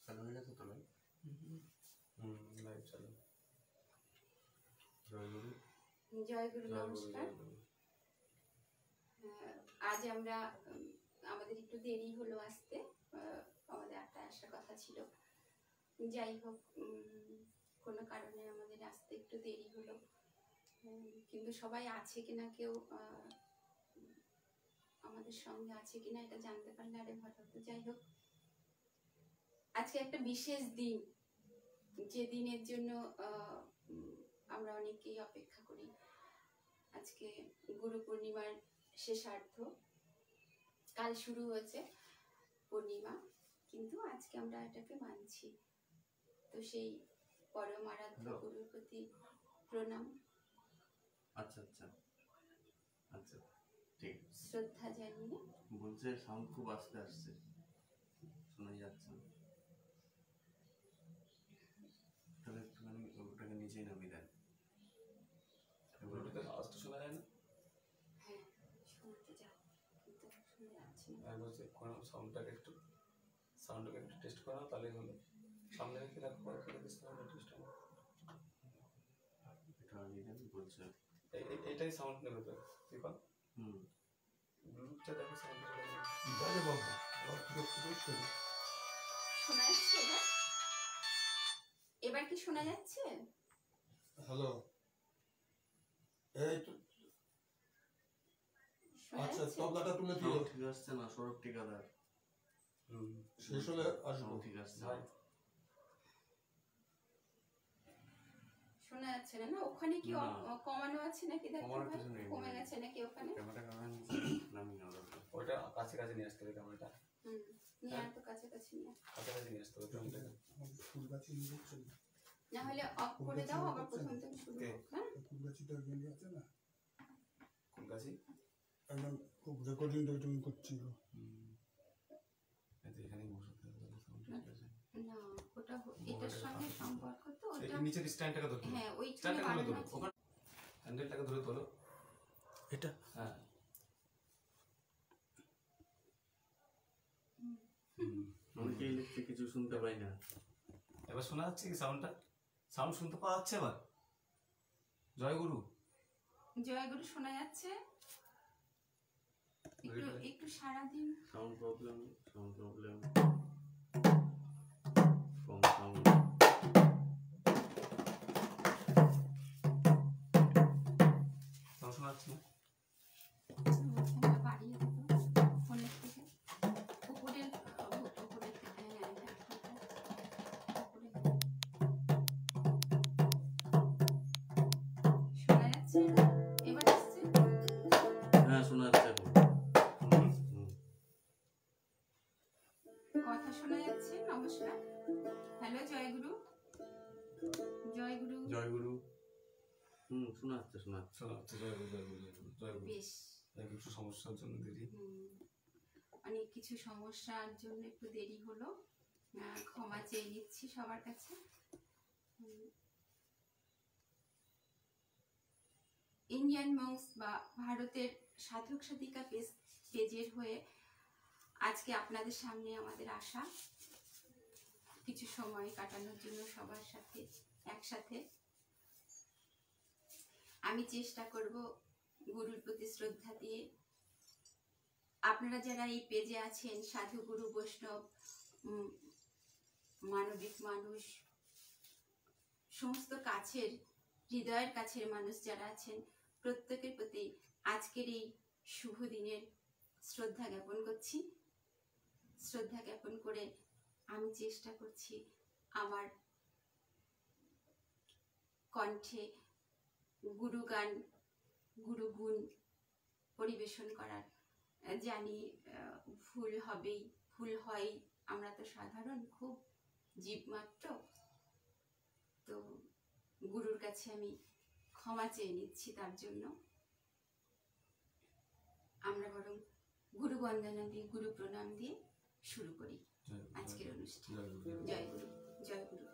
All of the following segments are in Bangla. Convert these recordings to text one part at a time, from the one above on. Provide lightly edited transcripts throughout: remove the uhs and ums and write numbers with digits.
চালু হয়ে গেছে তো লাইভ? লাইভ চালু। জয়গুরু। জয়গুরু, নমস্কার। আজ আমরা আমাদের একটু দেরি হলো আসতে, আমাদের 8টায় আসার কথা ছিল। যাই হোক, কোনো কারণে আমাদের আসতে একটু দেরি হলো, কিন্তু সবাই আছে কিনা, কেউ আমাদের সঙ্গে আছে কিনা এটা জানতে পারলে আরে ভালো হতো। যাই হোক, আজকে একটা বিশেষ দিন, যে দিনের জন্য আমরা অনেকেই অপেক্ষা করি। আজকে গুরু পূর্ণিমার শেষার্ধ, কাল শুরু হয়েছে পূর্ণিমা, কিন্তু আজকে আমরা এটাকে মানছি। তো সেই পরম আরাধ্য গুরুর প্রতি প্রণাম, আচ্ছা আচ্ছা আচ্ছা, ঠিক, শ্রদ্ধা জানিয়ে। বলছে সাউন্ড খুব আস্তে আসছে, শোনা যাচ্ছে না, তাহলে একটুখানি ওটাকে নিচেই নামিয়ে দেন। আওয়াজ তো শোনা যায় না? হ্যাঁ, শুনতে যাও, কিন্তু শুনে যাচ্ছি না। আমি বলছি সাউন্ডটাকে একটু টেস্ট করা, তাহলে হলো। সামনে রেখে রাখো, করে দিস না, টেস্ট হবে। এটা আগে দেন বলছে, এইটাই সাউন্ড নেবে তো, ঠিক আছে? ব্লুটুথটা দেখো, সাউন্ডটা বাইরে বাবা, শোনা যাচ্ছে এবার? এবার কি শোনা যাচ্ছে? হ্যালো, এই তো আচ্ছা, তবলাটা তুলে দিও। ঠিক আসছে না, সৌরভ ঠিকাদার। শেষ হলে আসবো। ঠিক আসছে। শোনা যাচ্ছে না? ওখানে কি কমানো আছে নাকি? দেখো কমে গেছে নাকি ওখানে? ক্যামেরাটা নামিয়ে নাও, ওইটা কাছে কাছে নিয়ে আসতে হবে ক্যামেরাটা। নিয়ে তো কাছে কাছে নিয়ে আসতে হবে ক্যামেরাটা। ফুলগাছি নিয়ে যাচ্ছেন না হলে অফ করে দাও, আবার প্রথম থেকে শুরু হোক। হ্যাঁ, ফুলগাছিটা গেলে আছে না, ফুলগাছি একদম খুব রেকর্ডিং করছিল। এখানেই বসাতে হবে, সাউন্ড ঠিক আছে না, ওটা এটার সঙ্গে সম্পর্ক তো, ওটা নিচের স্ট্যান্ডটাকে ধরো। হ্যাঁ, ওই স্ট্যান্ডটাকে ধরো, ওখানে হ্যান্ডেলটাকে ধরে তোলো। এটা হ্যাঁ, অনেকেই লিখতে কিছু শুনতে পাই না। এবার শোনা যাচ্ছে কি সাউন্ডটা? সাউন্ড শুনতে পাওয়া যাচ্ছে এবার? জয়গুরু, জয়গুরু শোনা যাচ্ছে? একটু সারা দিন সাউন্ড প্রবলেম কম সাউন্ড। শোনা যাচ্ছে না? বাড়িয়ে দেবো ফোনের থেকে, উপরের থেকে। শোনা যাচ্ছে? এবার আসছে? হ্যাঁ, শোনা যাচ্ছে। কথা শোনা যাচ্ছে? নমস্কার, হ্যালো, জয়গুরু। জয়গুরু, জয়গুরু। শোনা যাচ্ছে। জয়গুরু। বেশ, কিছু সমস্যার জন্য দেরি। অনেক কিছু সমস্যার জন্য একটু দেরি হলো, ক্ষমা চেয়ে নিচ্ছি সবার কাছে। ইন্ডিয়ান মঙ্কস বা ভারতের সাধক সাধিকা পেজের হয়ে আজকে আপনাদের সামনে আমাদের আসা, কিছু সময় কাটানোর জন্য সবার সাথে একসাথে। আমি চেষ্টা করব গুরুর প্রতি শ্রদ্ধা দিয়ে, আপনারা যারা এই পেজে আছেন, সাধু গুরু বৈষ্ণব মানবিক মানুষ, সমস্ত কাছের হৃদয়ের কাছের মানুষ যারা আছেন, প্রত্যেকের প্রতি আজকের এই শুভ দিনের শ্রদ্ধা জ্ঞাপন করছি। শ্রদ্ধা জ্ঞাপন করে আমি চেষ্টা করছি আমার কণ্ঠে গুরুগান, গুরুগুণ পরিবেশন করার। জানি ভুল হবেই, ভুল হয়, আমরা তো সাধারণ, খুব জীবমাত্র। তো গুরুর কাছে আমি ক্ষমা চেয়ে নিচ্ছি তার জন্য। আমরা বরং গুরু বন্দনা দিয়ে, গুরু প্রণাম দিয়ে শুরু করি আজকের অনুষ্ঠান। জয় গুরু, জয় গুরু।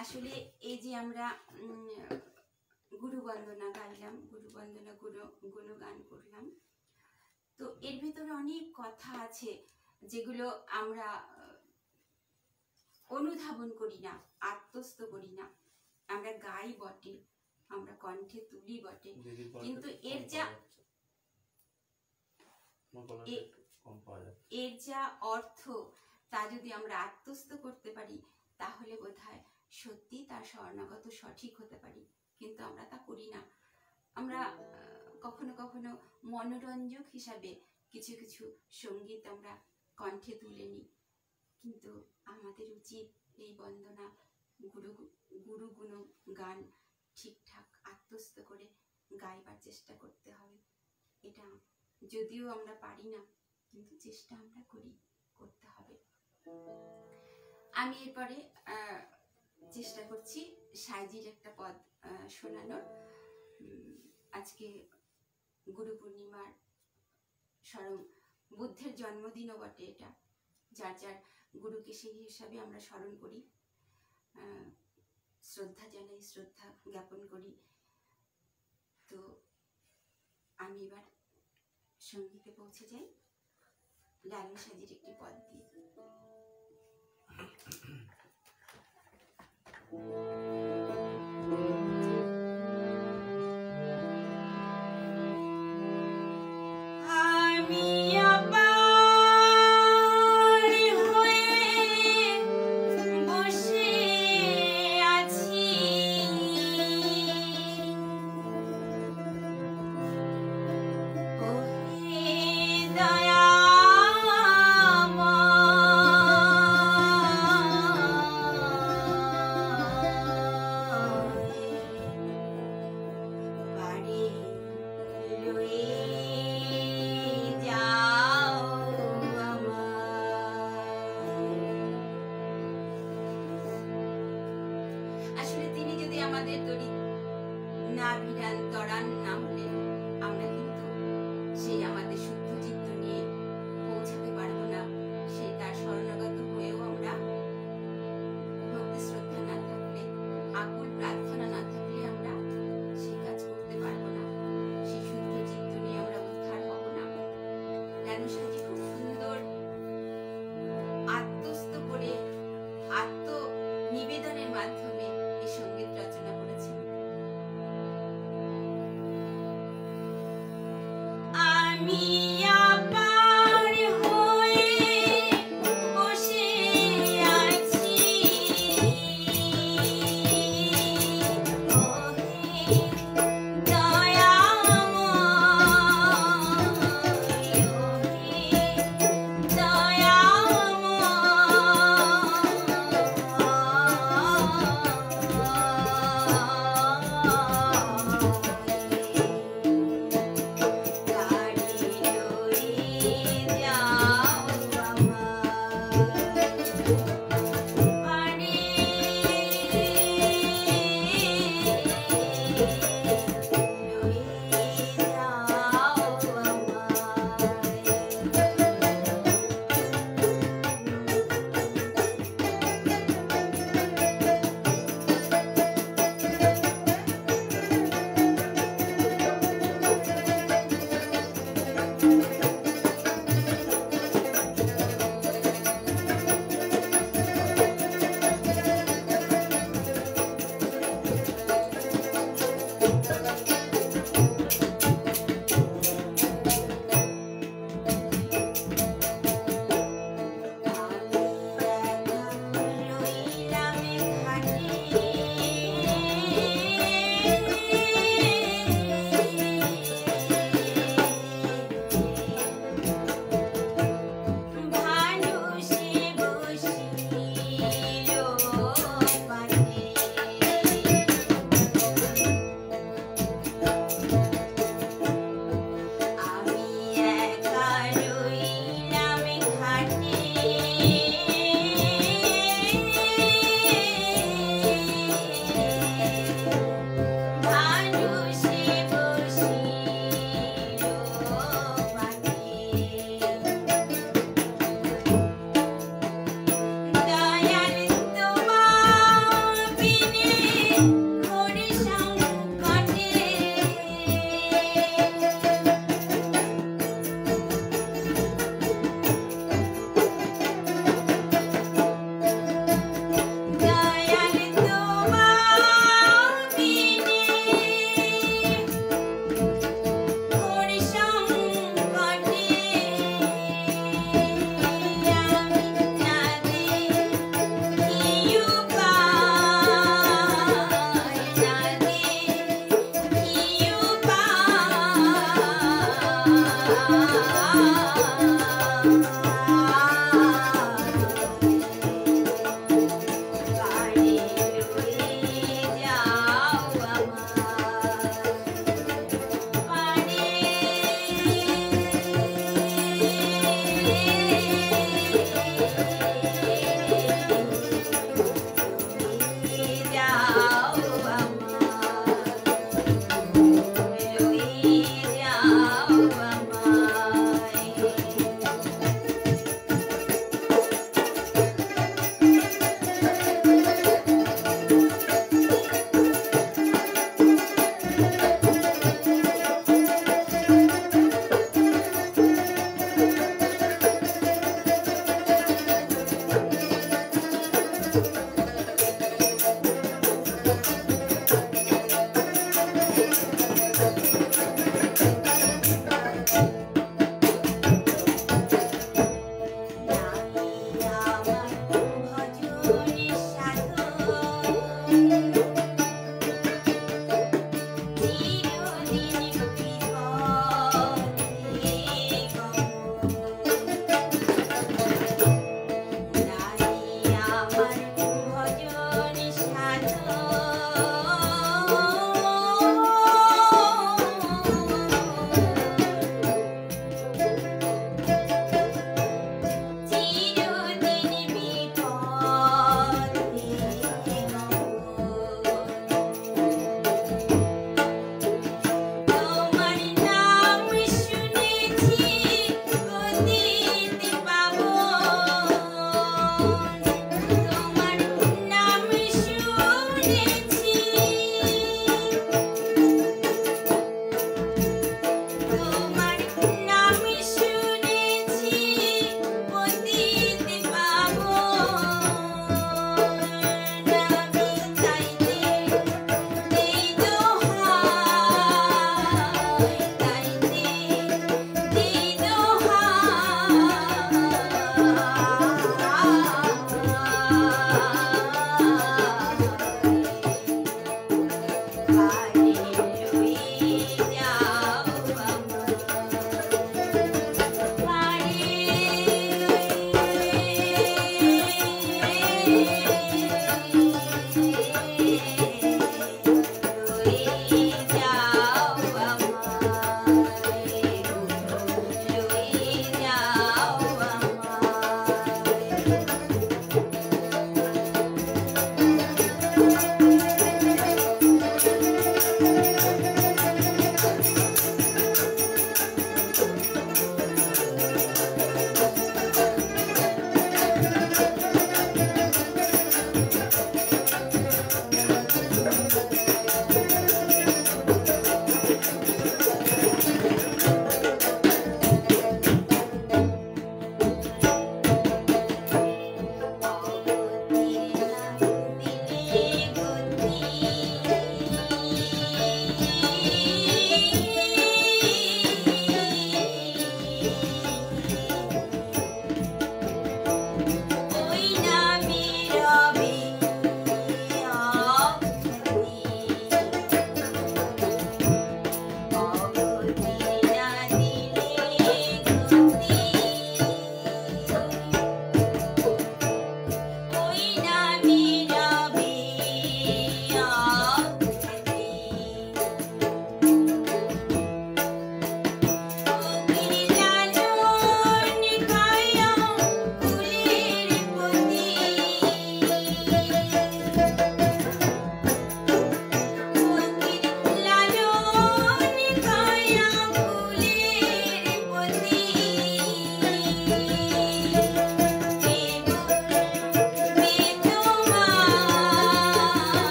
আসলে এই যে আমরা গুরু বন্দনা গাইলাম, গুরু বন্দনা গুণগান করলাম, তো এর ভিতরে অনেক কথা আছে যেগুলো আমরা অনুধাবন করি না, আত্মস্থ করি না। আমরা গাই বটে, আমরা কণ্ঠে তুলি বটে, কিন্তু এর যা অর্থ তা যদি আমরা আত্মস্থ করতে পারি তাহলে বোধহয় সত্যি তার স্বর্ণগত সঠিক হতে পারি, কিন্তু আমরা তা করি না। আমরা কখনো কখনো মনোরঞ্জক হিসাবে কিছু কিছু সঙ্গীত আমরা কণ্ঠে তুলে নিই, কিন্তু আমাদের উচিত এই বন্দনা গুরু গুণ গান ঠিকঠাক আত্মস্থ করে গাইবার চেষ্টা করতে হবে। এটা যদিও আমরা পারি না, কিন্তু চেষ্টা আমরা করতে হবে। আমি এরপরে চেষ্টা করছি সাইজির একটা পদ শোনানোর। আজকে গুরু পূর্ণিমার স্মরণ, বুদ্ধের জন্মদিনও বটে এটা, যার যার গুরুকে সেই হিসাবে আমরা স্মরণ করি, শ্রদ্ধা জানাই, শ্রদ্ধা জ্ঞাপন করি। তো আমি এবার সঙ্গীতে পৌঁছে যাই লালন সাজির একটি পদ দিয়ে। আমাদের তরি না ভিড়ান তরান না হলেন আমরা কিন্তু সেই আমাদের শুদ্ধ চিত্ত নিয়ে পৌঁছাতে পারবো না। সেই তার শরণাগত হয়েও আমরা ভক্তি শ্রদ্ধা না থাকলে, আকুল প্রার্থনা না থাকলে আমরা সেই কাজ করতে পারবো না। সেই শুদ্ধ চিত্ত নিয়ে আমরা উদ্ধার হব না। লালন সাজি খুব সুন্দর আত্মস্থ করে আত্ম নিবেদনের মাধ্যমে এই সঙ্গীত রচনা করেছেন।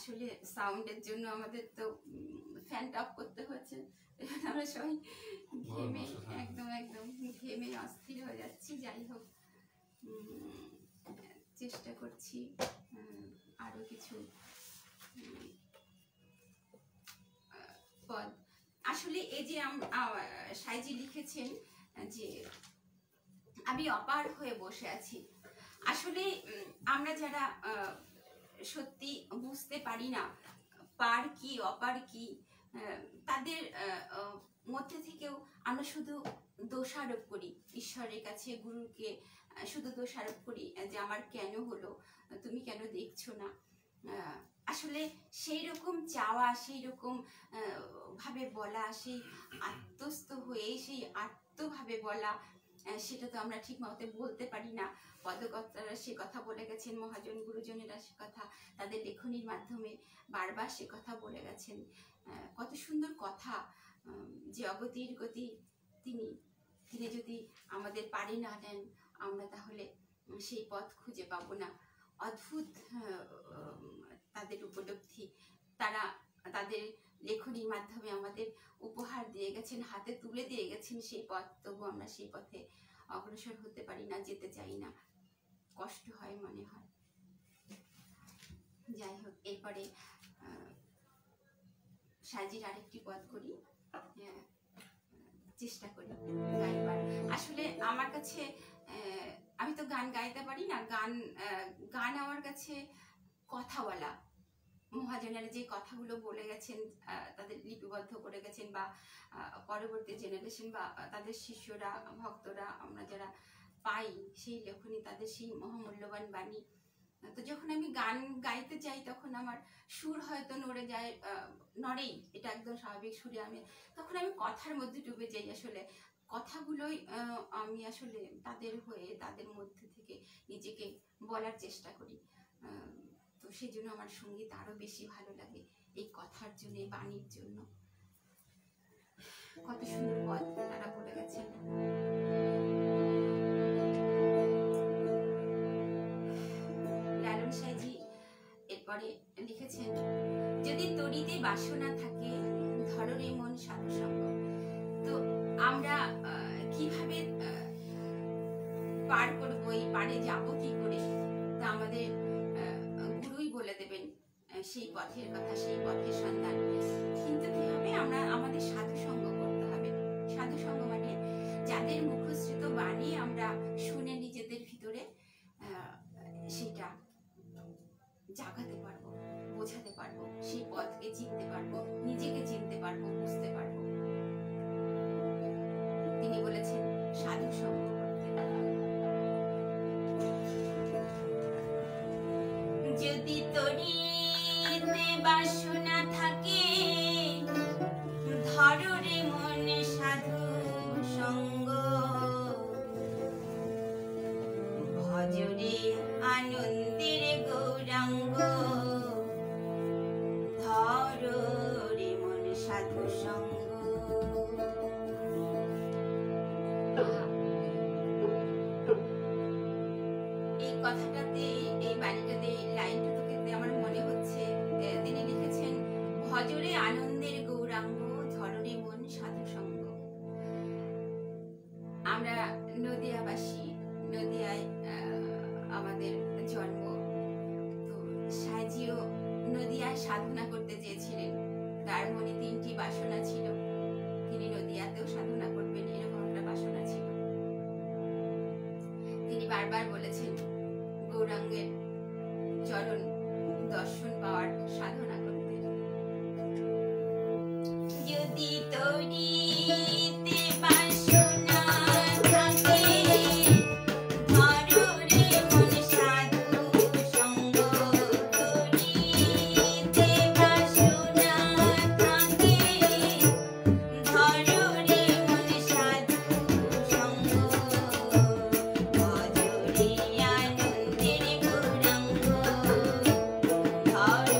আসলে সাউন্ডের জন্য আমাদের তো ফ্যানটা অফ করতে হচ্ছে, আমরা সবাই ঘেমে একদম একদম ঘেমে অস্থির হয়ে যাচ্ছি। যাই হোক, চেষ্টা করছি আরো কিছু পদ। আসলে এই যে সাইজি লিখেছেন যে আমি অপার হয়ে বসে আছি। আসলে আমরা যারা সত্যি বুঝতে পারি না পার কি অপার কি, তাদের মধ্যে থেকেও আমরা শুধু দোষারোপ করি ঈশ্বরের কাছে, গুরুকে শুধু দোষারোপ করি যে আমার কেন হলো, তুমি কেন দেখছো না। আসলে সেই রকম চাওয়া, সেই রকম ভাবে বলা, সেই আত্মস্থ হয়ে সেই আত্মভাবে বলা, সেটা তো আমরা ঠিক মতো বলতে পারি না। পদকর্তারা সে কথা বলে গেছেন, মহাজন গুরুজনেরা সে কথা তাদের লেখনীর মাধ্যমে বারবার সে কথা বলে গেছেন। কত সুন্দর কথা, যে অগতির গতি তিনি যদি আমাদের পারে না নেন, আমরা তাহলে সেই পথ খুঁজে পাবো না। অদ্ভুত তাদের উপলব্ধি, তারা তাদের লেখনীর মাধ্যমে আমাদের উপহার দিয়ে গেছেন, হাতে তুলে দিয়ে গেছেন সেই পথ। তবু আমরা সেই পথে অগ্রসর হতে পারি না, যেতে চাই না, কষ্ট হয়, মনে হয়। যাই হোক, এরপরে সাজির আরেকটি পদ করি, চেষ্টা করি গাইবার। আসলে আমার কাছে, আমি তো গান গাইতে পারি না, গান আমার কাছে কথা বলা। মহাজনেরা যে কথাগুলো বলে গেছেন, তাদের লিপিবদ্ধ করে গেছেন, বা পরবর্তী জেনারেশন বা তাদের শিষ্যরা, ভক্তরা, আমরা যারা পাই সেই লেখনী, তাদের সেই মহামূল্যবান বাণী। তো যখন আমি গান গাইতে চাই, তখন আমার সুর হয়তো নড়ে যায়, নড়েই, এটা একদম স্বাভাবিক সুরে। তখন আমি কথার মধ্যে ডুবে যাই। আসলে কথাগুলোই আমি আসলে তাদের হয়ে, তাদের মধ্যে থেকে নিজেকে বলার চেষ্টা করি। তো সেই জন্য আমার সঙ্গীত আরো বেশি ভালো লাগে, এই কথার জন্য, এই বাণীর জন্য। কত সুন্দর পদ তারা বলে গেছেন। লালন সাইজি এরপরে লিখেছেন, যদি তরিতে বাসনা থাকে ধররে মন সাধু সঙ্গ। তো আমরা কিভাবে পার করবো, এই পারে যাবো কি করে, তা আমাদের গুরুই বলে দেবেন সেই পথের কথা, সেই পথের সন্ধান। কিন্তু কি হবে, আমরা আমাদের সাধু সঙ্গ করতে হবে। সাধু সঙ্গ মানে যাদের মুখশ্রিত বাণী আমরা শুনে নিজেদের ভিতরে সেটা জাগাতে পারবো, বোঝাতে পারবো, সেই পথকে চিনতে পারবো, নিজেকে চিনতে পারবো, বুঝতে পারবো। তিনি বলেছেন সাধু সঙ্গ করতে। যদি তরিতে বাসনা থাকে ধররে মন সাধু সঙ্গ, ভজরে আনন্দের গৌরাঙ্গ, ধররে মন সাধু সঙ্গ। এই কথাটাতে, এই বাণীটাতে, লাইন দুটোকে আমার মনে হচ্ছে তিনি লিখেছেন, ভজরে আনন্দের গৌরাঙ্গ, ধররে মন সাধু সঙ্গ। আমরা নদিয়াবাসী, নদিয়ায় আমাদের জন্ম। তো সাইজিও নদিয়ায় সাধনা করতে চেয়েছিলেন, তার মনে 3টি বাসনা ছিল, তিনি নদিয়াতেও সাধনা করবেন, এরকম একটা বাসনা ছিল। তিনি বারবার বলেছেন গৌরাঙ্গের চরণ দর্শন পাওয়ার সাধনা করতে। যদি তরিতে বাসনা থাকে ধররে মন সাধু সঙ্গ, তরিতে বাসনা থাকে ধররে মন সাধু সঙ্গ, ভজরে আনন্দের গৌরাঙ্গ, ধররে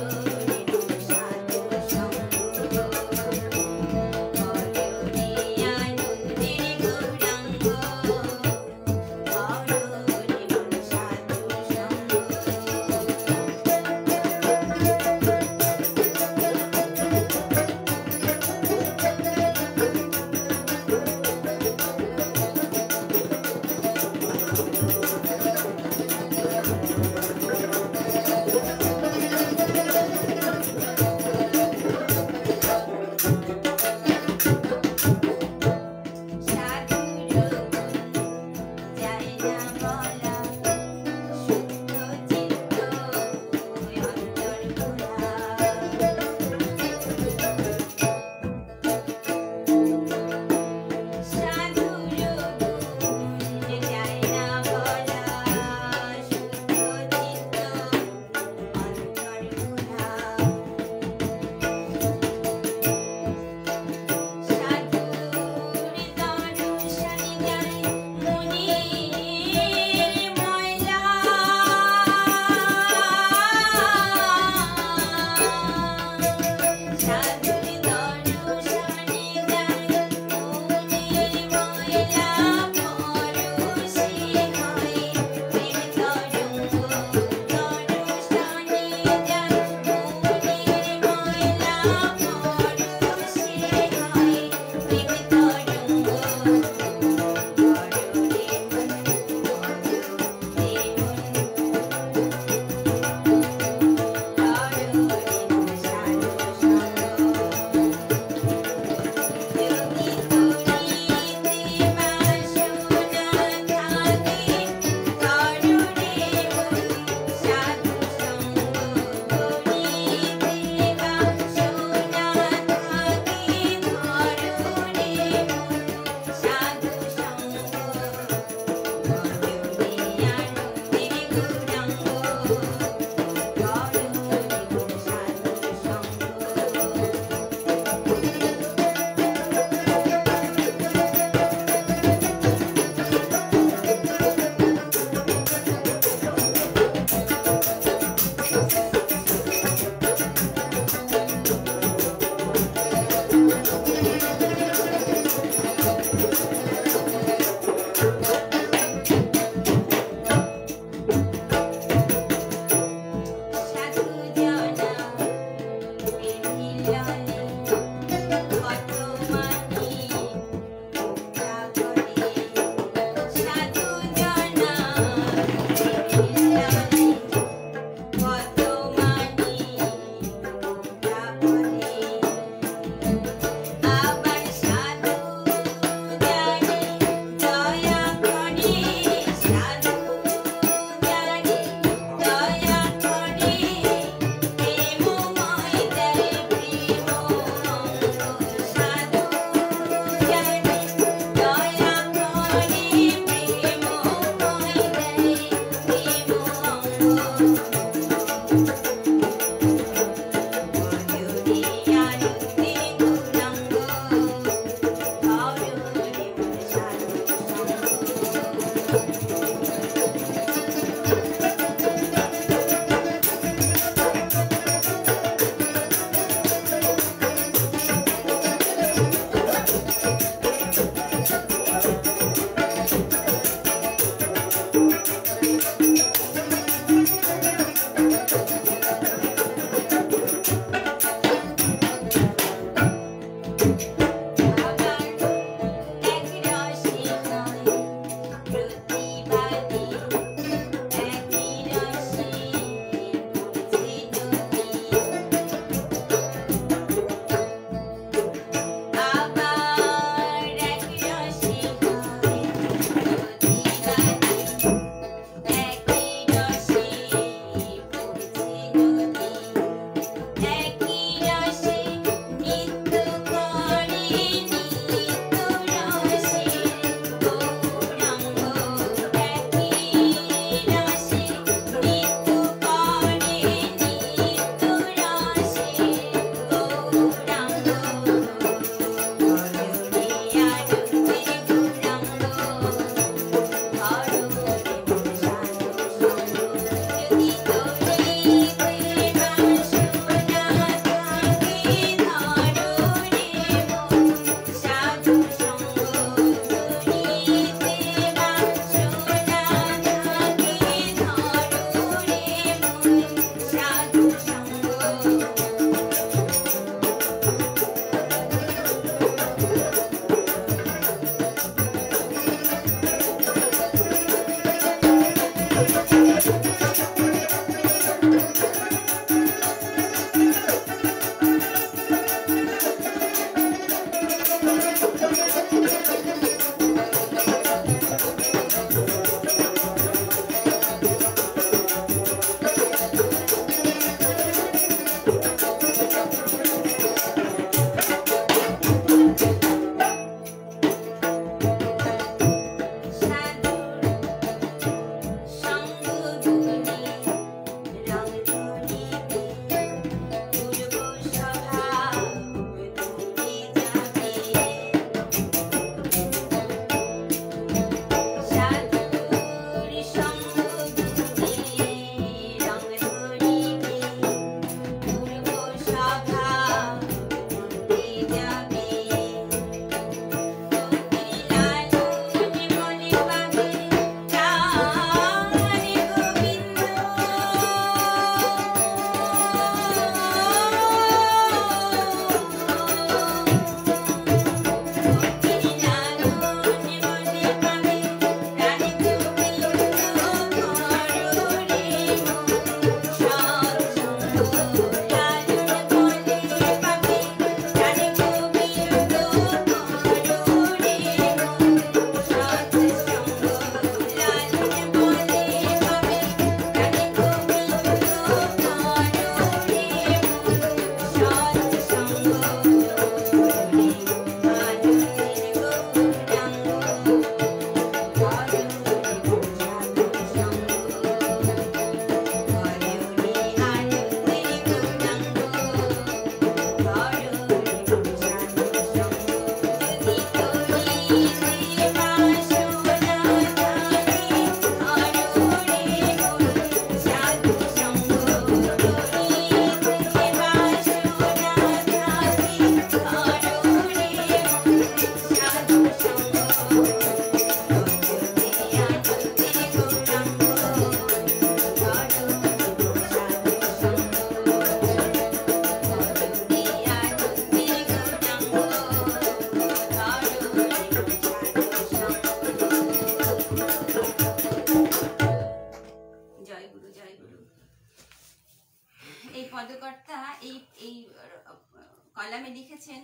কলামে লিখেছেন,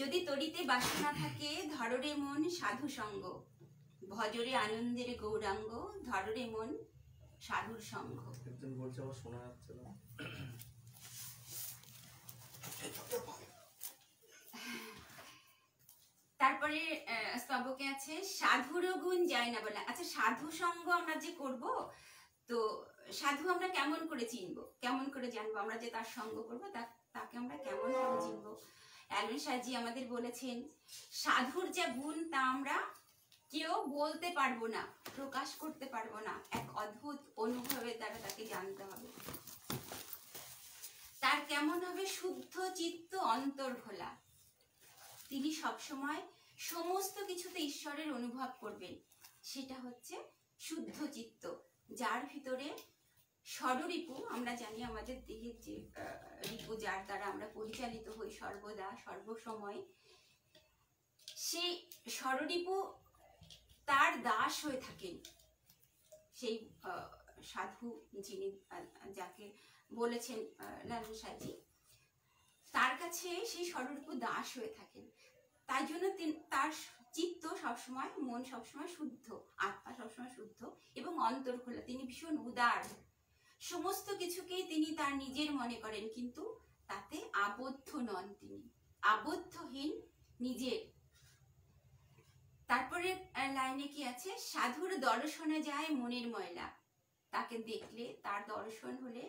যদি তরিতে বাসনা থাকে ধররে মন সাধু সঙ্গ, ভজরে আনন্দের গৌরাঙ্গ, ধররে মন সাধুর সঙ্গ। একজন বলছে আমার শোনা যাচ্ছে না। তারপরে স্তবকে আছে সাধুর গুণ যায় না বলে। আচ্ছা, সাধু সঙ্গ আমরা যে করব, তো সাধু আমরা কেমন করে চিনবো, কেমন করে জানবো আমরা যে তার সঙ্গ করবো, তাকে আমরা কেমন করে চিনবো? অ্যালন সাজি আমাদের বলেছেন, সাধুর যা গুণ তা আমরা কেউ বলতে পারবো না, প্রকাশ করতে পারবো না, এক অদ্ভুত অনুভবের দ্বারা তাকে জানতে হবে। তার কেমন হবে? শুদ্ধ চিত্ত, অন্তর খোলা। তিনি সবসময় সমস্ত কিছুতে ঈশ্বরের অনুভব করবেন, সেটা হচ্ছে শুদ্ধ চিত্ত, যার ভিতরে ষড়রিপু, আমরা জানি আমাদের দেহের যে রিপু, যার দ্বারা আমরা পরিচালিত হই সর্বদা সর্বসময়, সেই ষড়রিপু তার দাস হয়ে থাকেন। সেই সাধু যিনি, যাকে বলেছেন লালন সাঁজি, তার কাছে সেই ষড়রিপু দাস হয়ে থাকেন। তাই জন্য তার চিত্ত সবসময়, মন সবসময় শুদ্ধ, আত্মা সবসময় শুদ্ধ এবং অন্তর খোলা। তিনি ভীষণ উদার, সমস্ত কিছুকেই তিনি তার নিজের মনে করেন, কিন্তু তাতে আবদ্ধ নন, তিনি আবদ্ধহীন নিজের। তারপরে লাইনে কি আছে? সাধুর দর্শনে যায় মনের ময়লা। তাকে দেখলে, তার দর্শন হলে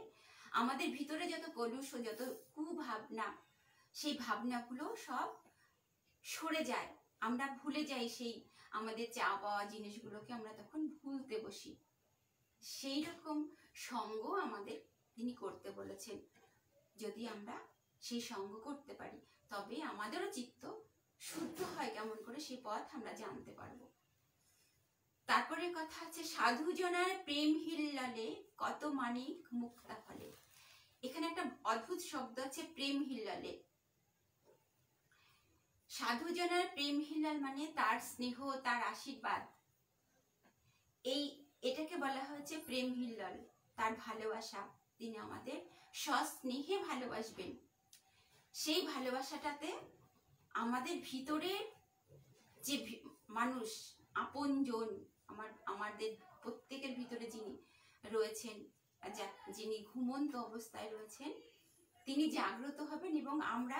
আমাদের ভিতরে যত কলুষ, যত কুভাবনা, সেই ভাবনাগুলো সব সরে যায়, আমরা ভুলে যাই সেই আমাদের চা পাওয়া জিনিসগুলোকে, আমরা তখন ভুলতে বসি। সেই রকম সঙ্গ আমাদের তিনি করতে বলেছেন। যদি আমরা সেই সঙ্গ করতে পারি, তবে আমাদেরও চিত্ত শুদ্ধ হয় কেমন করে, সেই পথ আমরা জানতে পারবো। তারপরে কথা আছে, সাধুজনার প্রেম হিল্লালে কত মানিক মুক্তা ফলে। এখানে একটা অদ্ভুত শব্দ আছে, প্রেম হিল্লালে। সাধুজনার প্রেম হিল্লাল মানে তার স্নেহ, তার আশীর্বাদ। এটাকে বলা হয়েছে প্রেম হিল্লল, তার ভালোবাসা। তিনি আমাদের সস্নেহে ভালোবাসবেন। সেই ভালোবাসাটাতে আমাদের ভিতরে যে মানুষ আপনজন, আমাদের প্রত্যেকের ভিতরে যিনি রয়েছেন, যিনি ঘুমন্ত অবস্থায় রয়েছেন, তিনি জাগ্রত হবেন এবং আমরা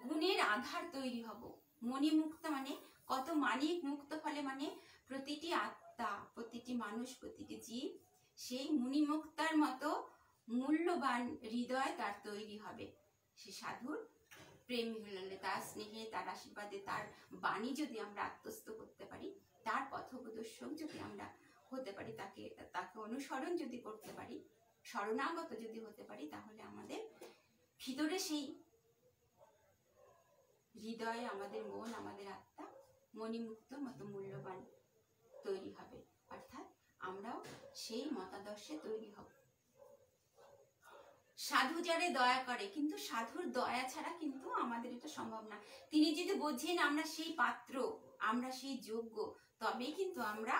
গুণের আধার তৈরি হব। মণিমুক্ত মানে কত মানিক মুক্ত ফলে মানে প্রতিটি আত্মা, প্রতিটি মানুষ, প্রতিটি জীব সেই মণিমুক্তার মতো মূল্যবান হৃদয় তার তৈরি হবে। সে সাধুর প্রেম হলে, তার স্নেহে, তার আশীর্বাদে, তার বাণী যদি আমরা আত্মস্থ করতে পারি, তার পথপ্রদর্শক যদি আমরা হতে পারি, তাকে অনুসরণ যদি করতে পারি, শরণাগত যদি হতে পারি, তাহলে আমাদের ভিতরে সেই হৃদয়ে আমাদের মন, আমাদের আত্মা মণিমুক্তর মতো মূল্যবান তৈরি হবে। অর্থাৎ আমরাও সেই মতাদর্শে তৈরি হব। সাধু যারে দয়া করে, কিন্তু সাধুর দয়া ছাড়া কিন্তু আমাদের এটা সম্ভব না। তিনি যদি বোঝেন আমরা সেই পাত্র, আমরা সেই যোগ্য, তবেই কিন্তু আমরা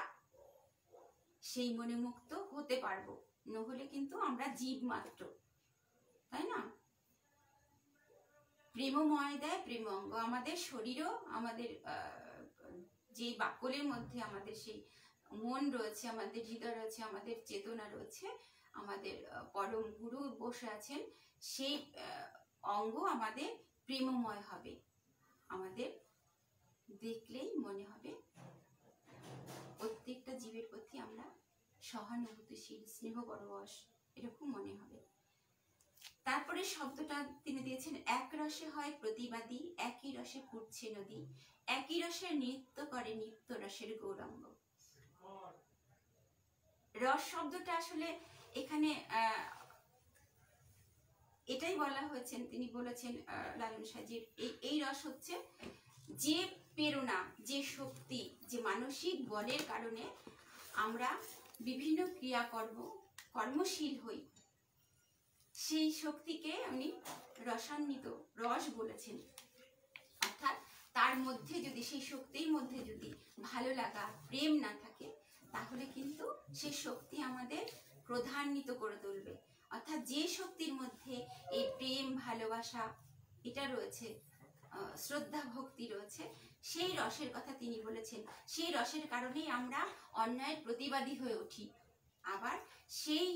সেই মণিমুক্ত হতে পারবো। নহলে কিন্তু আমরা জীব মাত্র, তাই না? প্রেমময় দেয় প্রেমঙ্গ। আমাদের শরীরও, আমাদের যে বাকলের মধ্যে আমাদের সেই মন রয়েছে, আমাদের হৃদয় রয়েছে, আমাদের চেতনা রয়েছে, আমাদের পরম গুরু বসে আছেন, সেই অঙ্গ আমাদের প্রেমময় হবে। আমাদের দেখলেই মনে হবে প্রত্যেকটা জীবের প্রতি আমরা সহানুভূতিশীল, স্নেহ পরবশ, এরকম মনে হবে। তারপরে শব্দটা তিনি দিয়েছেন, এক রসে হয় প্রতিবাদী, একই রসে ফুটছে নদী, একই রসে নৃত্য করে নিত্য রসের গৌরাঙ্গ। রস শব্দটা আসলে এখানে এটাই বলা হয়েছে, তিনি বলেছেন লালন সাহেব, এই রস হচ্ছে যে প্রেরণা, যে শক্তি, যে মানসিক বলের কারণে আমরা বিভিন্ন কর্মশীল হই, সেই শক্তিকে উনি রসান্বিত, রস বলেছেন। অর্থাৎ তার মধ্যে যদি, সেই শক্তির মধ্যে যদি ভালো লাগা, প্রেম না থাকে, তাহলে কিন্তু সেই শক্তি আমাদের ক্রোধান্বিত করে তুলবে। অর্থাৎ যে শক্তির মধ্যে এই প্রেম, ভালোবাসা এটা রয়েছে, শ্রদ্ধা, ভক্তি রয়েছে, সেই রসের কথা তিনি বলেছেন। সেই রসের কারণেই আমরা অন্যায়ের প্রতিবাদী হয়ে উঠি। আবার সেই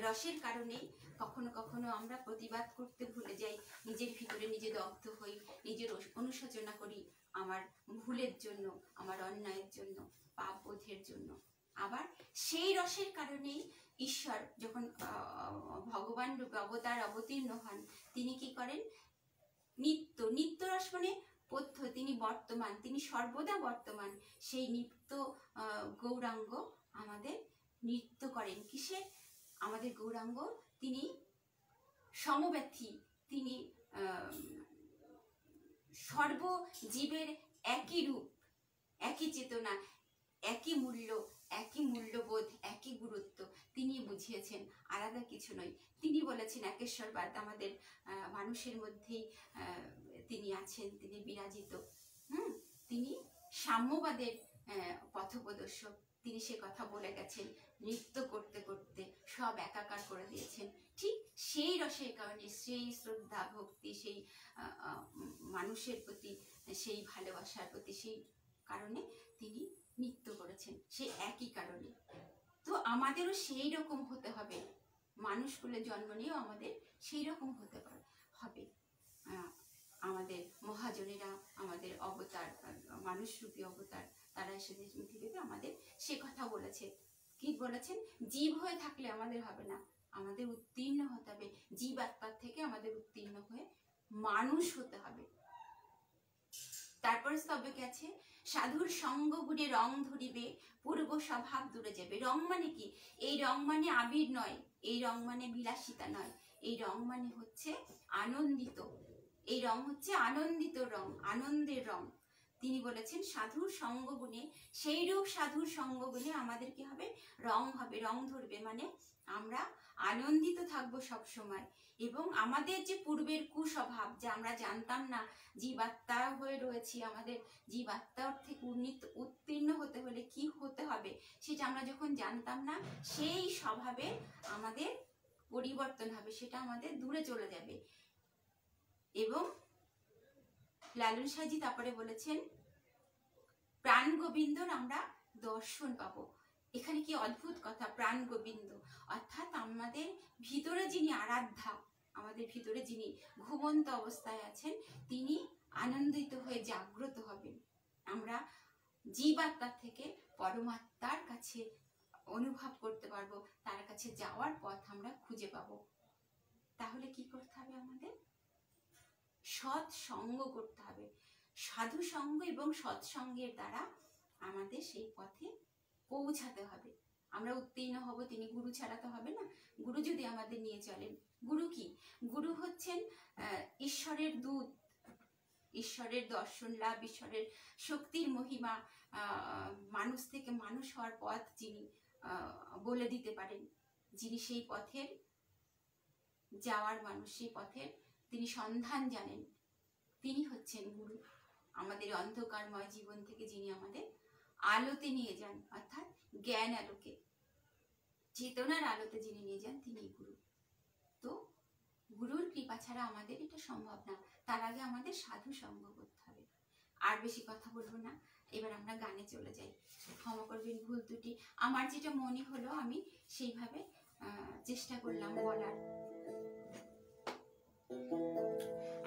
রসের কারণেই কখনো কখনো আমরা প্রতিবাদ করতে ভুলে যাই, নিজের ভিতরে নিজে দগ্ধ হই, নিজের অনুশোচনা করি আমার ভুলের জন্য, আমার অন্যায়ের জন্য, পাপ বোধের জন্য। আবার সেই রসের কারণেই ঈশ্বর যখন ভগবান রূপে অবতীর্ণ হন, তিনি কি করেন? নিত্য রস মানে পথ্য, তিনি বর্তমান, তিনি সর্বদা বর্তমান। সেই নিত্য গৌরাঙ্গ আমাদের নৃত্য করেন। কিসে? আমাদের গৌরাঙ্গ তিনি সমব্যথী, তিনি সর্বজীবের একই রূপ, একই চেতনা, একই মূল্য, একই মূল্যবোধ, একই গুরুত্ব তিনি বুঝিয়েছেন, আলাদা কিছু নয়। তিনি বলেছেন একেশ্বরবাদ আমাদের মানুষের মধ্যেই তিনি আছেন, তিনি বিরাজিত। তিনি সাম্যবাদের পথপ্রদর্শক, তিনি সে কথা বলে গেছেন। নৃত্য করতে করতে সব একাকার করে দিয়েছেন। ঠিক সেই রসের কারণে, সেই শ্রদ্ধা, ভক্তি, সেই মানুষের প্রতি সেই ভালোবাসার প্রতি, সেই কারণে তিনি নৃত্য করেছেন, সেই একই কারণে। তো আমাদেরও সেই রকম হতে হবে, মানুষ বলে জন্ম নিয়েও আমাদের সেই রকম হতে হবে। আমাদের মহাজনেরা, আমাদের অবতার, মানুষরূপী অবতার, তারা এসে পৃথিবীতে আমাদের সে কথা বলেছে। কি বলেছেন? জীব হয়ে থাকলে আমাদের হবে না, আমাদের উত্তীর্ণ হতে হবে, জীব আত্মার থেকে আমাদের উত্তীর্ণ হয়ে মানুষ হতে হবে। তারপরে স্তবে কি আছে? সাধুর সঙ্গ গুণে রং ধরিবে, পূর্ব স্বভাব দূরে যাবে। রং মানে কি? এই রং মানে আবির নয়, এই রং মানে বিলাসিতা নয়, এই রং মানে হচ্ছে আনন্দিত। এই রং হচ্ছে আনন্দিত রং, আনন্দের রং। তিনি বলেছেন সাধুর সঙ্গগুণে, সেই রূপ সাধুর সঙ্গগুণে আমাদের কি হবে, রং ধরবে, মানে আমরা আনন্দিত থাকবো সব সময়। এবং আমাদের যে পূর্বের কুস্বভাব, যে আমরা জানতাম না জীবাত্মা হয়ে রয়েছি, আমাদের জীবাত্মার থেকে উত্তীর্ণ হতে হলে কি হতে হবে, সেটা আমরা যখন জানতাম না, সেই স্বভাবে আমাদের পরিবর্তন হবে, সেটা আমাদের দূরে চলে যাবে। এবং লালন সাঁজি তারপরে বলেছেন প্রাণ গোবিন্দর আমরা দর্শন পাবো। এখানে কি অদ্ভুত কথা, প্রাণ গোবিন্দ, অর্থাৎ আমাদের ভিতরে যিনি আরাধ্যা, আমাদের ভিতরে যিনি ঘুমন্ত অবস্থায় আছেন, তিনি আনন্দিত হয়ে জাগ্রত হবেন। আমরা জীবাত্মার থেকে পরমাত্মার কাছে অনুভব করতে পারবো, তার কাছে যাওয়ার পথ আমরা খুঁজে পাবো। তাহলে কি করতে হবে, আমাদের সৎ সঙ্গ করতে হবে। সাধু সঙ্গ এবং সৎসঙ্গের দ্বারা আমাদের সেই পথে পৌঁছাতে হবে, আমরা উত্তীর্ণ হব। তিনি গুরু ছাড়া তো হবে না, গুরু যদি আমাদের নিয়ে চলেন। গুরু কি? গুরু হচ্ছেন ঈশ্বরের দূত, ঈশ্বরের দর্শন লাভ, ঈশ্বরের শক্তির মহিমা, মানুষ থেকে মানুষ হওয়ার পথ যিনি বলে দিতে পারেন, যিনি সেই পথের যাওয়ার মানুষ, সেই পথের তিনি সন্ধান জানেন, তিনি হচ্ছেন গুরু। আমাদের অন্ধকারময় জীবন থেকে যিনি আমাদের আলোতে নিয়ে যান, অর্থাৎ জ্ঞান আলোকে, চেতনার আলোতে যিনি নিয়ে যান, তিনি গুরু। তো গুরুর কৃপা ছাড়া আমাদের এটা সম্ভব না। তার আগে আমাদের সাধু সঙ্গ করতে হবে। আর বেশি কথা বলবো না, এবার আমরা গানে চলে যাই। ক্ষমা করবেন ভুল ত্রুটি, আমার যেটা মনে হলো আমি সেইভাবে চেষ্টা করলাম বলার।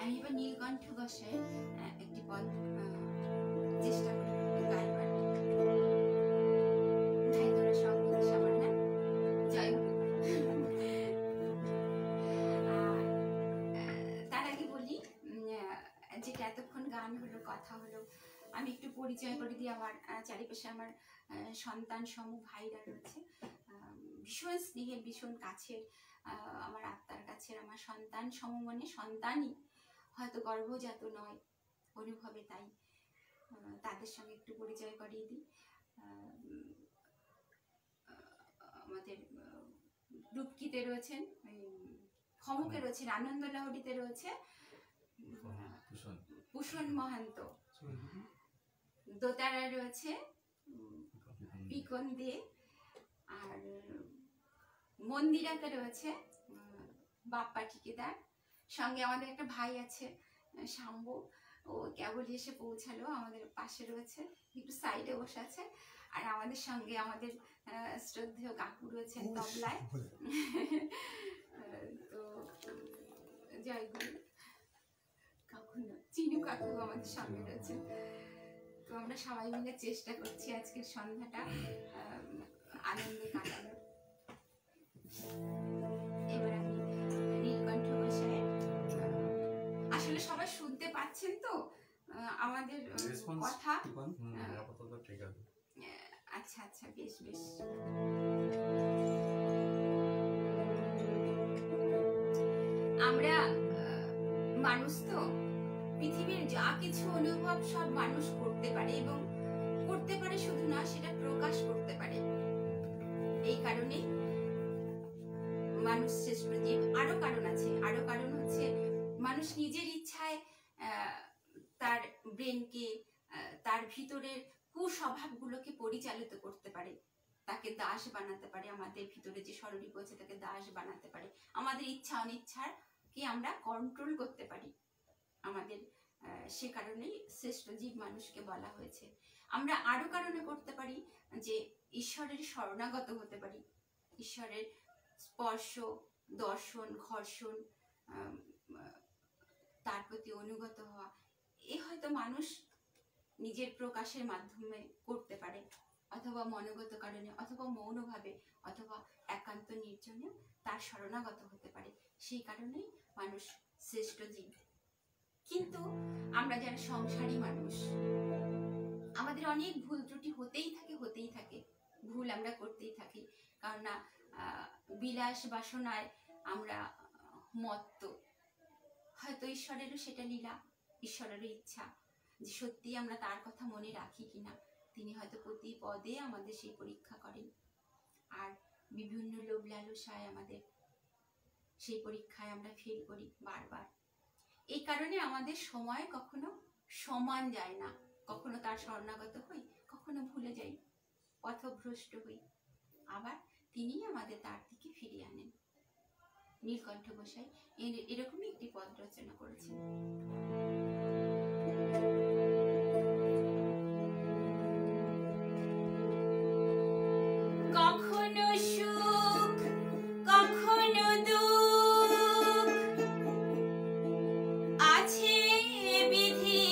আমি এবার নীলকণ্ঠ গোসাইয়ের একটি পদ চেষ্টা করি গাইবার। ভাই তোরা সঙ্গ দিস আমার, না? জয় গুরু। তার আগে বলি, যেটা এতক্ষণ গান হলো, কথা হলো, আমি একটু পরিচয় করে দিই। আমার চারিপাশে আমার সন্তান সম ভাইরা রয়েছে, ভীষণ স্নেহের, ভীষণ কাছের, আমার আত্মার কাছের, আমার সন্তান সম, মানে সন্তানই, হয়তো গর্ভজাত নয়, অনুভবে তাই। তাদের সঙ্গে একটু পরিচয় করিয়ে দিই। আমাদের রূপকিতে রয়েছেন, খমকে রয়েছেন, আনন্দ লাহড়িতে রয়েছে ভূষণ মহান্ত, দোতারা রয়েছে পিকন দে, আর মন্দিরাতে রয়েছে বাপ্পা ঠিকাদার। সঙ্গে আমাদের একটা ভাই আছে শাম্ব, ও কেবল এসে পৌঁছালো, আমাদের পাশে রয়েছে, একটু সাইডে বসে আছে। আর আমাদের সঙ্গে আমাদের শ্রদ্ধেয় কাকু রয়েছেন তবলায়। তো জয় গুরু। কাকু না, চিনু কাকু আমাদের সঙ্গে রয়েছেন। তো আমরা সবাই মিলে চেষ্টা করছি আজকের সন্ধ্যাটা আনন্দে কাটানোর। এবার আমি নীলকণ্ঠ গোসাইয়ের, আসলে সবাই শুনতে পাচ্ছেন তো আমাদের কথা? আচ্ছা আচ্ছা, বেশ বেশ। আমরা মানুষ তো, পৃথিবীর যা কিছু অনুভব সব মানুষ করতে পারে, এবং করতে পারে শুধু না, সেটা প্রকাশ করতে পারে। এই কারণে মানুষ শ্রেষ্ঠ জীব। আরো কারণ আছে, আরো কারণ হচ্ছে মানুষ নিজের ইচ্ছায় তার ব্রেনকে, তার ভিতরের কুস্বভাবগুলোকে পরিচালিত করতে পারে, তাকে দাস বানাতে পারে। আমাদের ভিতরে যে স্বরূপ আছে তাকে দাস বানাতে পারে। আমাদের ইচ্ছা অনিচ্ছাকে আমরা কন্ট্রোল করতে পারি। আমাদের সে কারণেই শ্রেষ্ঠ জীব মানুষকে বলা হয়েছে। আমরা আরো কারণে করতে পারি, যে ঈশ্বরের শরণাগত হতে পারি, ঈশ্বরের স্পর্শ, দর্শন, ঘর্ষণ, তার প্রতি অনুগত হওয়া, এ হয়তো মানুষ নিজের প্রকাশের মাধ্যমে করতে পারে, অথবা মনোগত কারণে, অথবা মৌনভাবে, অথবা একান্ত নির্জনে তার শরণাগত হতে পারে। সেই কারণেই মানুষ শ্রেষ্ঠ জীব। কিন্তু আমরা যারা সংসারী মানুষ, আমাদের অনেক ভুল ত্রুটি হতেই থাকে, ভুল আমরা করতেই থাকি। কারণ বিলাস বাসনায় আমরা মত্ত। হয়তো ঈশ্বরেরও সেটা লীলা, ঈশ্বরেরও ইচ্ছা। যে সত্যি আমরা তার কথা মনে রাখি কিনা। তিনি হয়তো প্রতি পদে আমাদের সেই পরীক্ষা করেন, আর বিভিন্ন লোভ লালসায় আমাদের সেই পরীক্ষায় আমরা ফেল করি বারবার। এই কারণে আমাদের সময় কখনো সমান যায় না, কখনো তার শরণাগত হই, কখনো ভুলে যাই, পথভ্রষ্ট হই, আবার তিনি আমাদের তার দিকে ফিরিয়ে আনেন। নীলকণ্ঠ গোসাই এরকমই একটি পদ রচনা করেছেন। কখনো সুখ কখনো দুঃখ আছে বিধি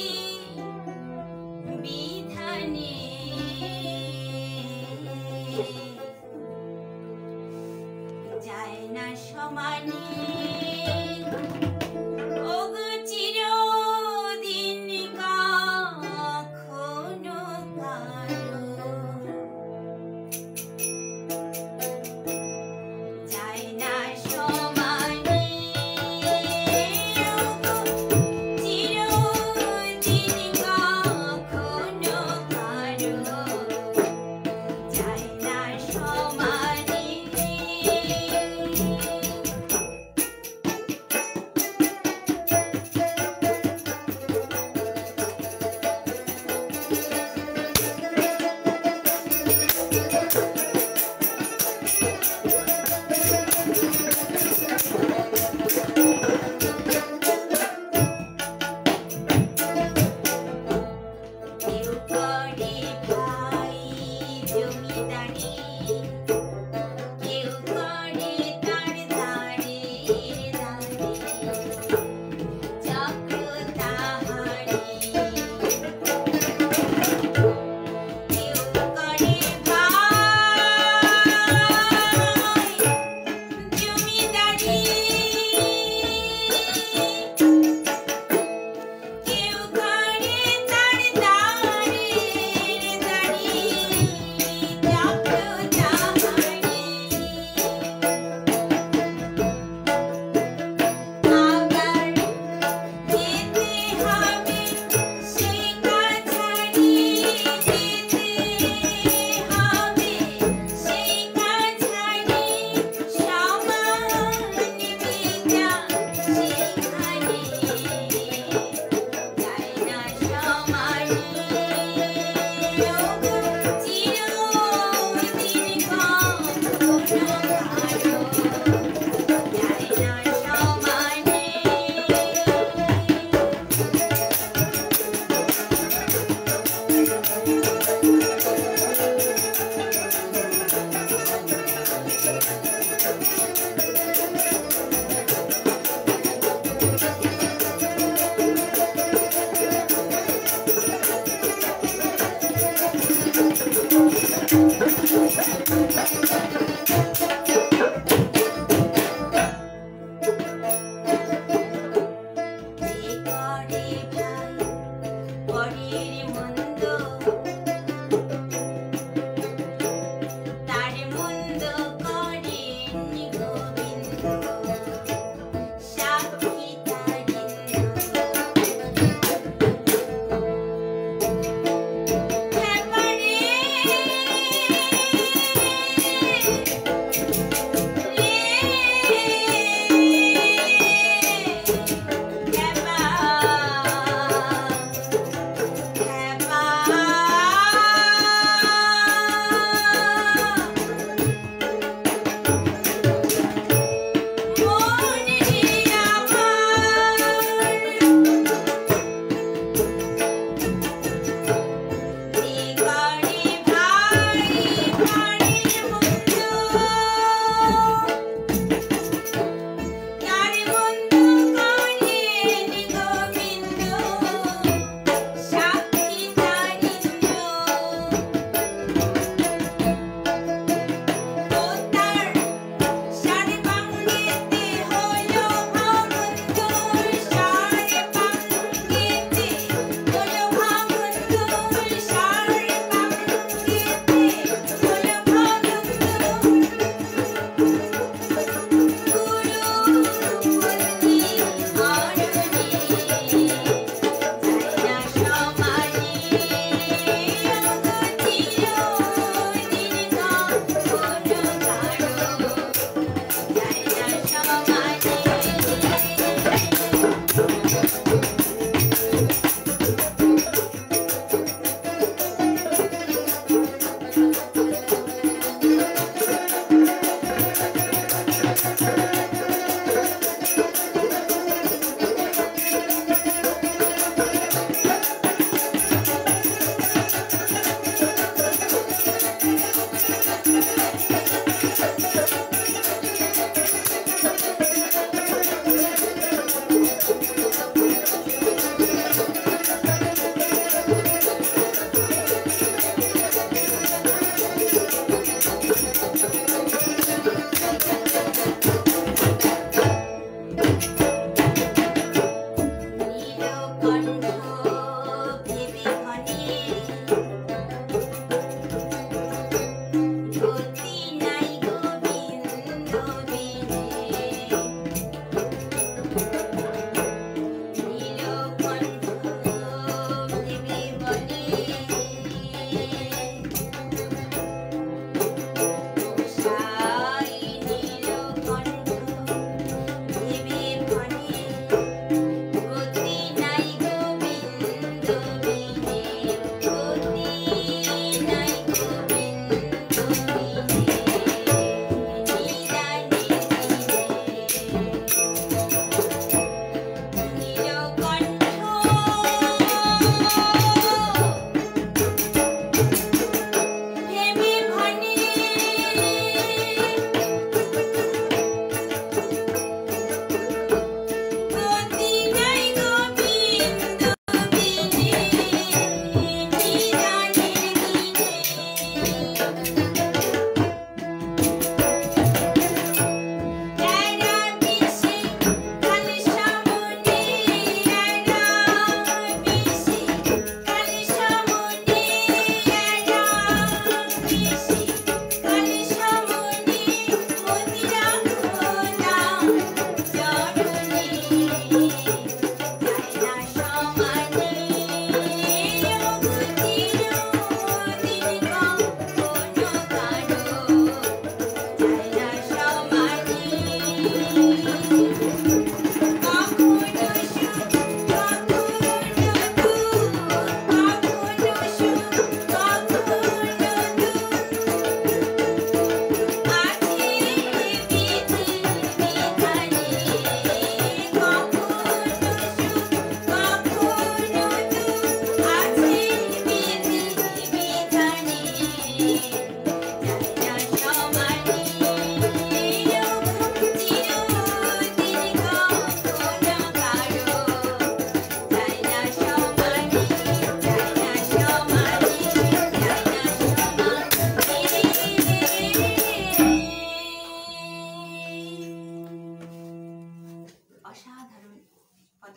বিধানে, যায় না সমানে ওগো চিরদিন কখনো কারো, যায় না সমানে ওগো চিরদিন কখনো কারো, যায় না সমানে। কেউ করে ভাই জমিদারি, কেউ করে তার দাঁড়ের দাঁড়ে চক্র তাহারি, কেউ করে ভাই জমিদারি, কেউ করে তার দাঁড়ের দাঁড়ি চক্র তাহারি, আবার যেতে হবে সেই কাছারি, যেতে হবে সেই কাছারি, সমান বিচার সেখানে, যায় না সমানে ওগো চিরদিন কখনো কারো, যায় না সমানে। যে করে ভাই পরের মন্দ, তার মন্দ করেন গোবিন্দ।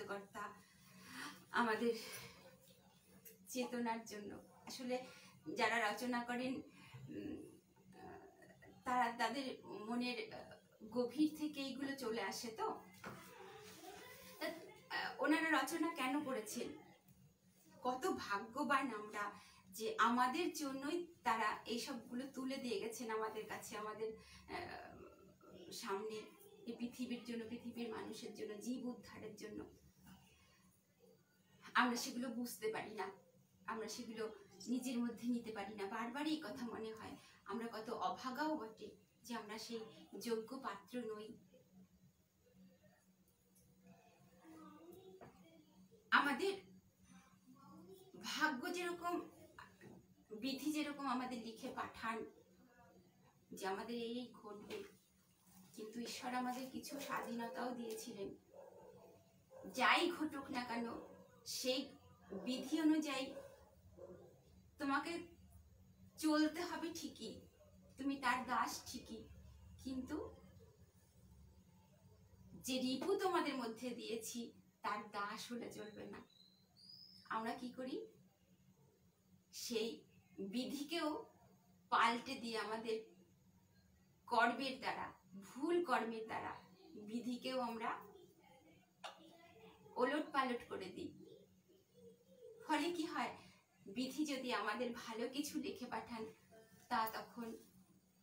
পদকর্তা আমাদের চেতনার জন্য। আসলে যারা রচনা করেন তারা তাদের মনের গভীর থেকে এইগুলো চলে আসে। তো ওনারা রচনা কেন করেছেন? কত ভাগ্যবান আমরা যে আমাদের জন্যই তারা এইসবগুলো তুলে দিয়ে গেছেন আমাদের কাছে, আমাদের সামনে, এই পৃথিবীর জন্য, পৃথিবীর মানুষের জন্য, জীব উদ্ধারের জন্য। আমরা সেগুলো বুঝতে পারি না, আমরা সেগুলো নিজের মধ্যে নিতে পারি না। বারবার এই কথা মনে হয় আমরা কত অভাগাও বটে যে আমরা সেই যোগ্য পাত্র নই। আমাদের ভাগ্য যেরকম, বিধি যেরকম আমাদের লিখে পাঠান যে আমাদের এই ঘটবে, কিন্তু ঈশ্বর আমাদের কিছু স্বাধীনতাও দিয়েছিলেন। যাই ঘটুক না কেন সেই বিধি অনুযায়ী তোমাকে চলতে হবে ঠিকই, তুমি তার দাস ঠিকই, কিন্তু যে রিপু তোমাদের মধ্যে দিয়েছি তার দাস হলে চলবে না। আমরা কি করি? সেই বিধিকেও পাল্টে দিয়ে আমাদের কর্মের দ্বারা, ভুল কর্মের দ্বারা বিধিকেও আমরা ওলট পালট করে দিই। ফলে কি হয়? বিধি যদি আমাদের ভালো কিছু লিখে পাঠান তা তখন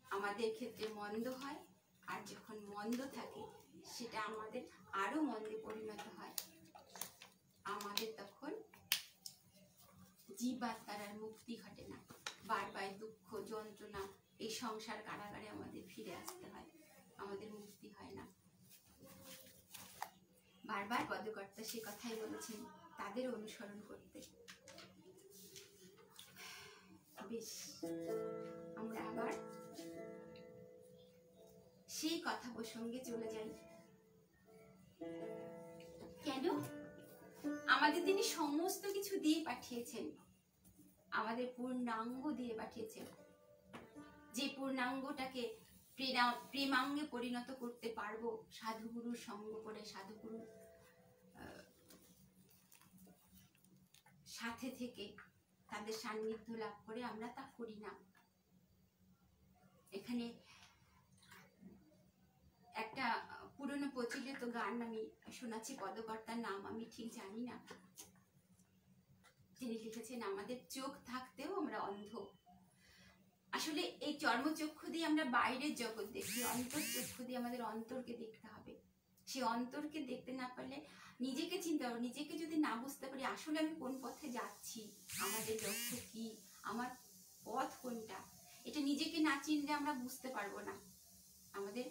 আমাদের ক্ষেত্রে মন্দ হয়, আর যখন মন্দ থাকে সেটা আমাদের আরো মন্দে পরিণত হয়। আমাদের তখন জীবাত্মার মুক্তি ঘটে না, বারবার দুঃখ যন্ত্রণা এই সংসার কারাগারে আমাদের ফিরে আসতে হয়, আমাদের মুক্তি হয় না। বারবার পদকর্তা সে কথাই বলেছেন তাদের অনুসরণ করতে। বেশ, আমরা আবার সেই কথা প্রসঙ্গে চলে যাই। কেন? আমাদের তিনি সমস্ত কিছু দিয়ে পাঠিয়েছেন, আমাদের পূর্ণাঙ্গ দিয়ে পাঠিয়েছেন। যে পূর্ণাঙ্গটাকে প্রেমাঙ্গে পরিণত করতে পারবো সাধুগুরুর সঙ্গ করে, সাধুগুরুর সাথে থেকে, তাদের সান্নিধ্য লাভ করে আমরা তা করি না। এখানে একটা পুরনো প্রচলিত গান আমি শোনাচ্ছি, পদকর্তার নাম আমি ঠিক জানি না। তিনি লিখেছেন, আমাদের চোখ থাকতেও আমরা অন্ধ। আসলে এই চর্মচক্ষু দিয়ে আমরা বাইরের জগৎ দেখি, অন্তর্চক্ষু দিয়ে আমাদের অন্তরকে দেখতে হবে। সেই অন্তরকে দেখতে না পারলে নিজেকে চিন্তা করো, নিজেকে যদি না বুঝতে পারি আসলে আমি কোন পথে যাচ্ছি, আমাদের লক্ষ্য কি, আমার পথ কোনটা, এটা নিজেকে না চিনলে আমরা বুঝতে পারবো না। আমাদের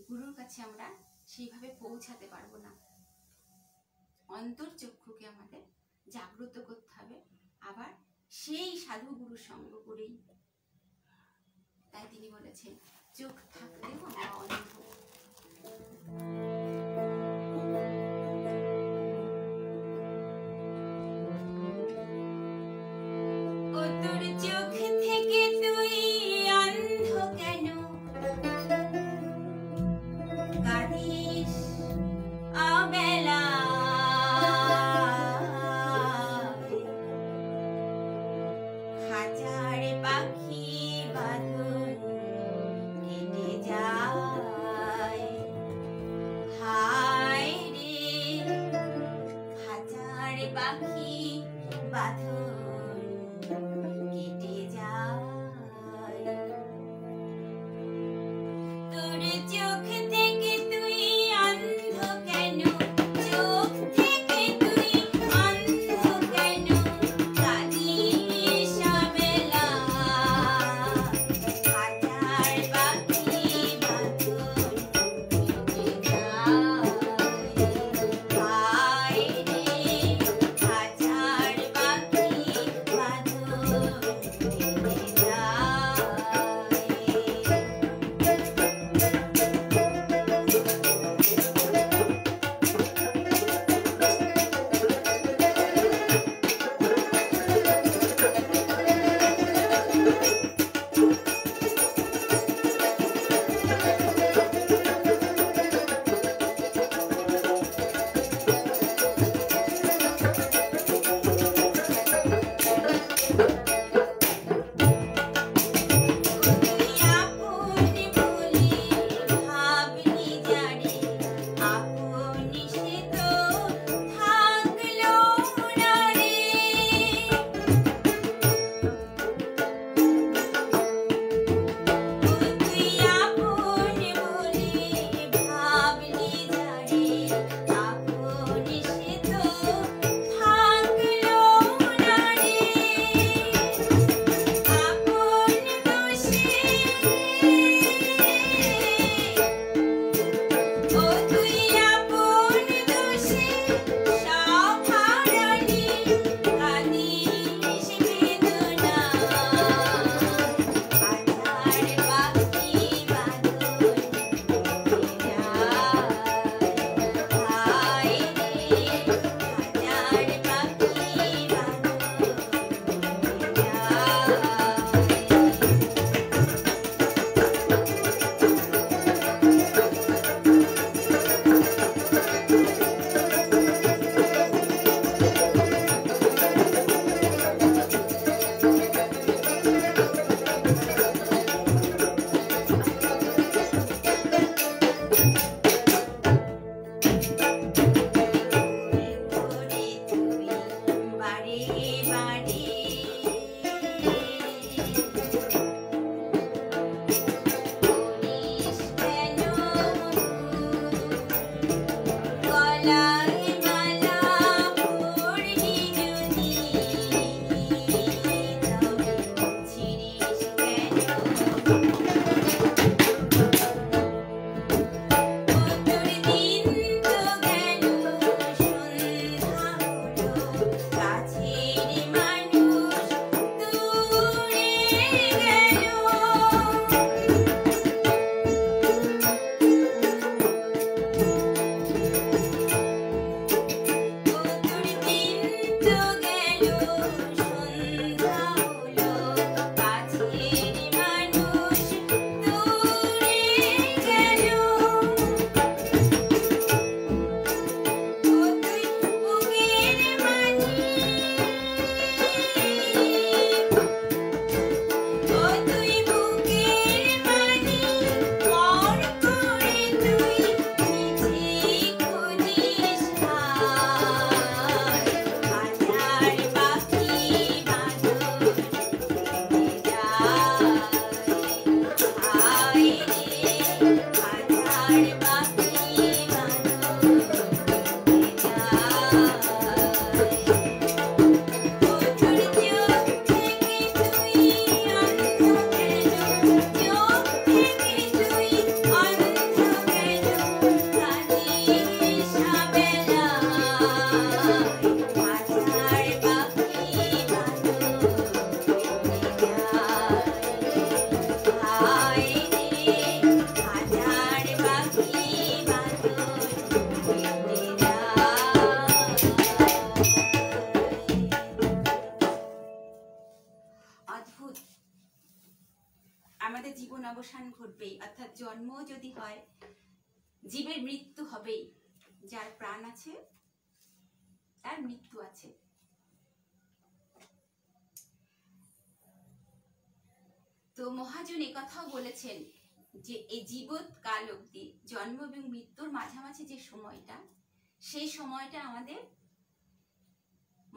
গুরুর কাছে আমরা সেইভাবে পৌঁছাতে পারবো না। অন্তর্চক্ষুকে আমাদের জাগ্রত করতে হবে, আবার সেই সাধু গুরুর সঙ্গ করেই। তাই তিনি বলেছেন, চোখ থাকতেও আমরা অন্ধ। ও তোর চোখ থেকে তুই অন্ধ কেন, কাঁদিস অবেলা, হাজার পাখি বাঁধন কেটে যায়। আমাদের জীবন অবসান ঘটবেই, অর্থাৎ জন্ম যদি হয় জীবের মৃত্যু হবেই। যার প্রাণ আছে তার মৃত্যু আছে। তো মহাজন একথাও বলেছেন যে এই জীবৎ কাল অবধি জন্ম এবং মৃত্যুর মাঝামাঝি যে সময়টা, সেই সময়টা আমাদের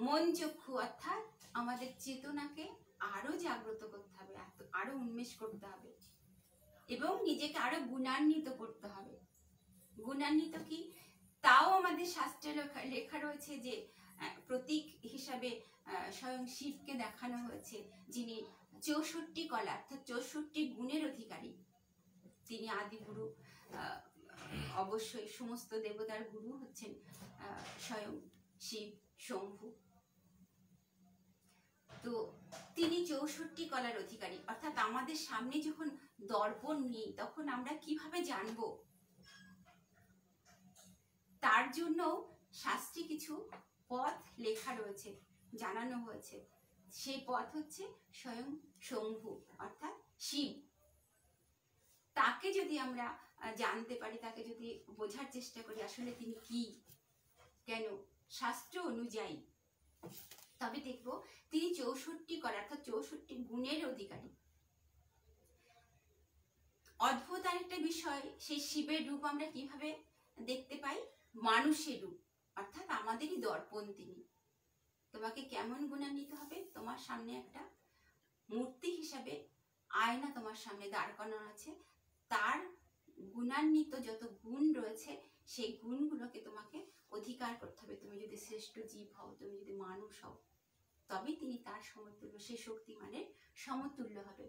মন চক্ষু অর্থাৎ আমাদের চেতনাকে আরো জাগ্রত করতে হবে, আরো উন্মেষ করতে হবে এবং নিজেকে আরো গুণান্বিত করতে হবে। গুণান্বিত কি, তাও আমাদের শাস্ত্রে লেখা রয়েছে যে প্রতীক হিসাবে স্বয়ং শিবকে দেখানো হয়েছে, যিনি 64 কলা অর্থাৎ 64 গুণের অধিকারী। তিনি আদিগুরু, অবশ্যই সমস্ত দেবতার গুরু হচ্ছেন স্বয়ং শিব শম্ভু। তো তিনি 64 কলার অধিকারী, অর্থাৎ আমাদের সামনে যখন দর্পণ নেই তখন আমরা কিভাবে জানবো, তার জন্য শাস্ত্রে কিছু পথ লেখা রয়েছে, জানানো হয়েছে। সেই পথ হচ্ছে স্বয়ং শম্ভু অর্থাৎ শিব। তাকে যদি আমরা জানতে পারি, তাকে যদি বোঝার চেষ্টা করি আসলে তিনি কি, কেন, শাস্ত্র অনুযায়ী, তবে দেখব তিনি 64 কলা অর্থাৎ 64 গুণের অধিকারী। অদ্ভুত আরেকটা বিষয়, সেই শিবের রূপ আমরা কিভাবে দেখতে পাই? মানুষের রূপ, অর্থাৎ আমাদেরই দর্পণ তিনি। তোমাকে কেমন গুণান্বিত হবে? তোমার সামনে একটা মূর্তি হিসাবে আয়না তোমার সামনে দাঁড় করানো আছে, তার গুণান্বিত যত গুণ রয়েছে সেই গুণগুলোকে তোমাকে অধিকার করতে হবে। তুমি যদি শ্রেষ্ঠ জীব হও, তুমি যদি মানুষ হও, তবে তিনি তার সমতুল্য, সেই শক্তিমানের সমতুল্য হবে।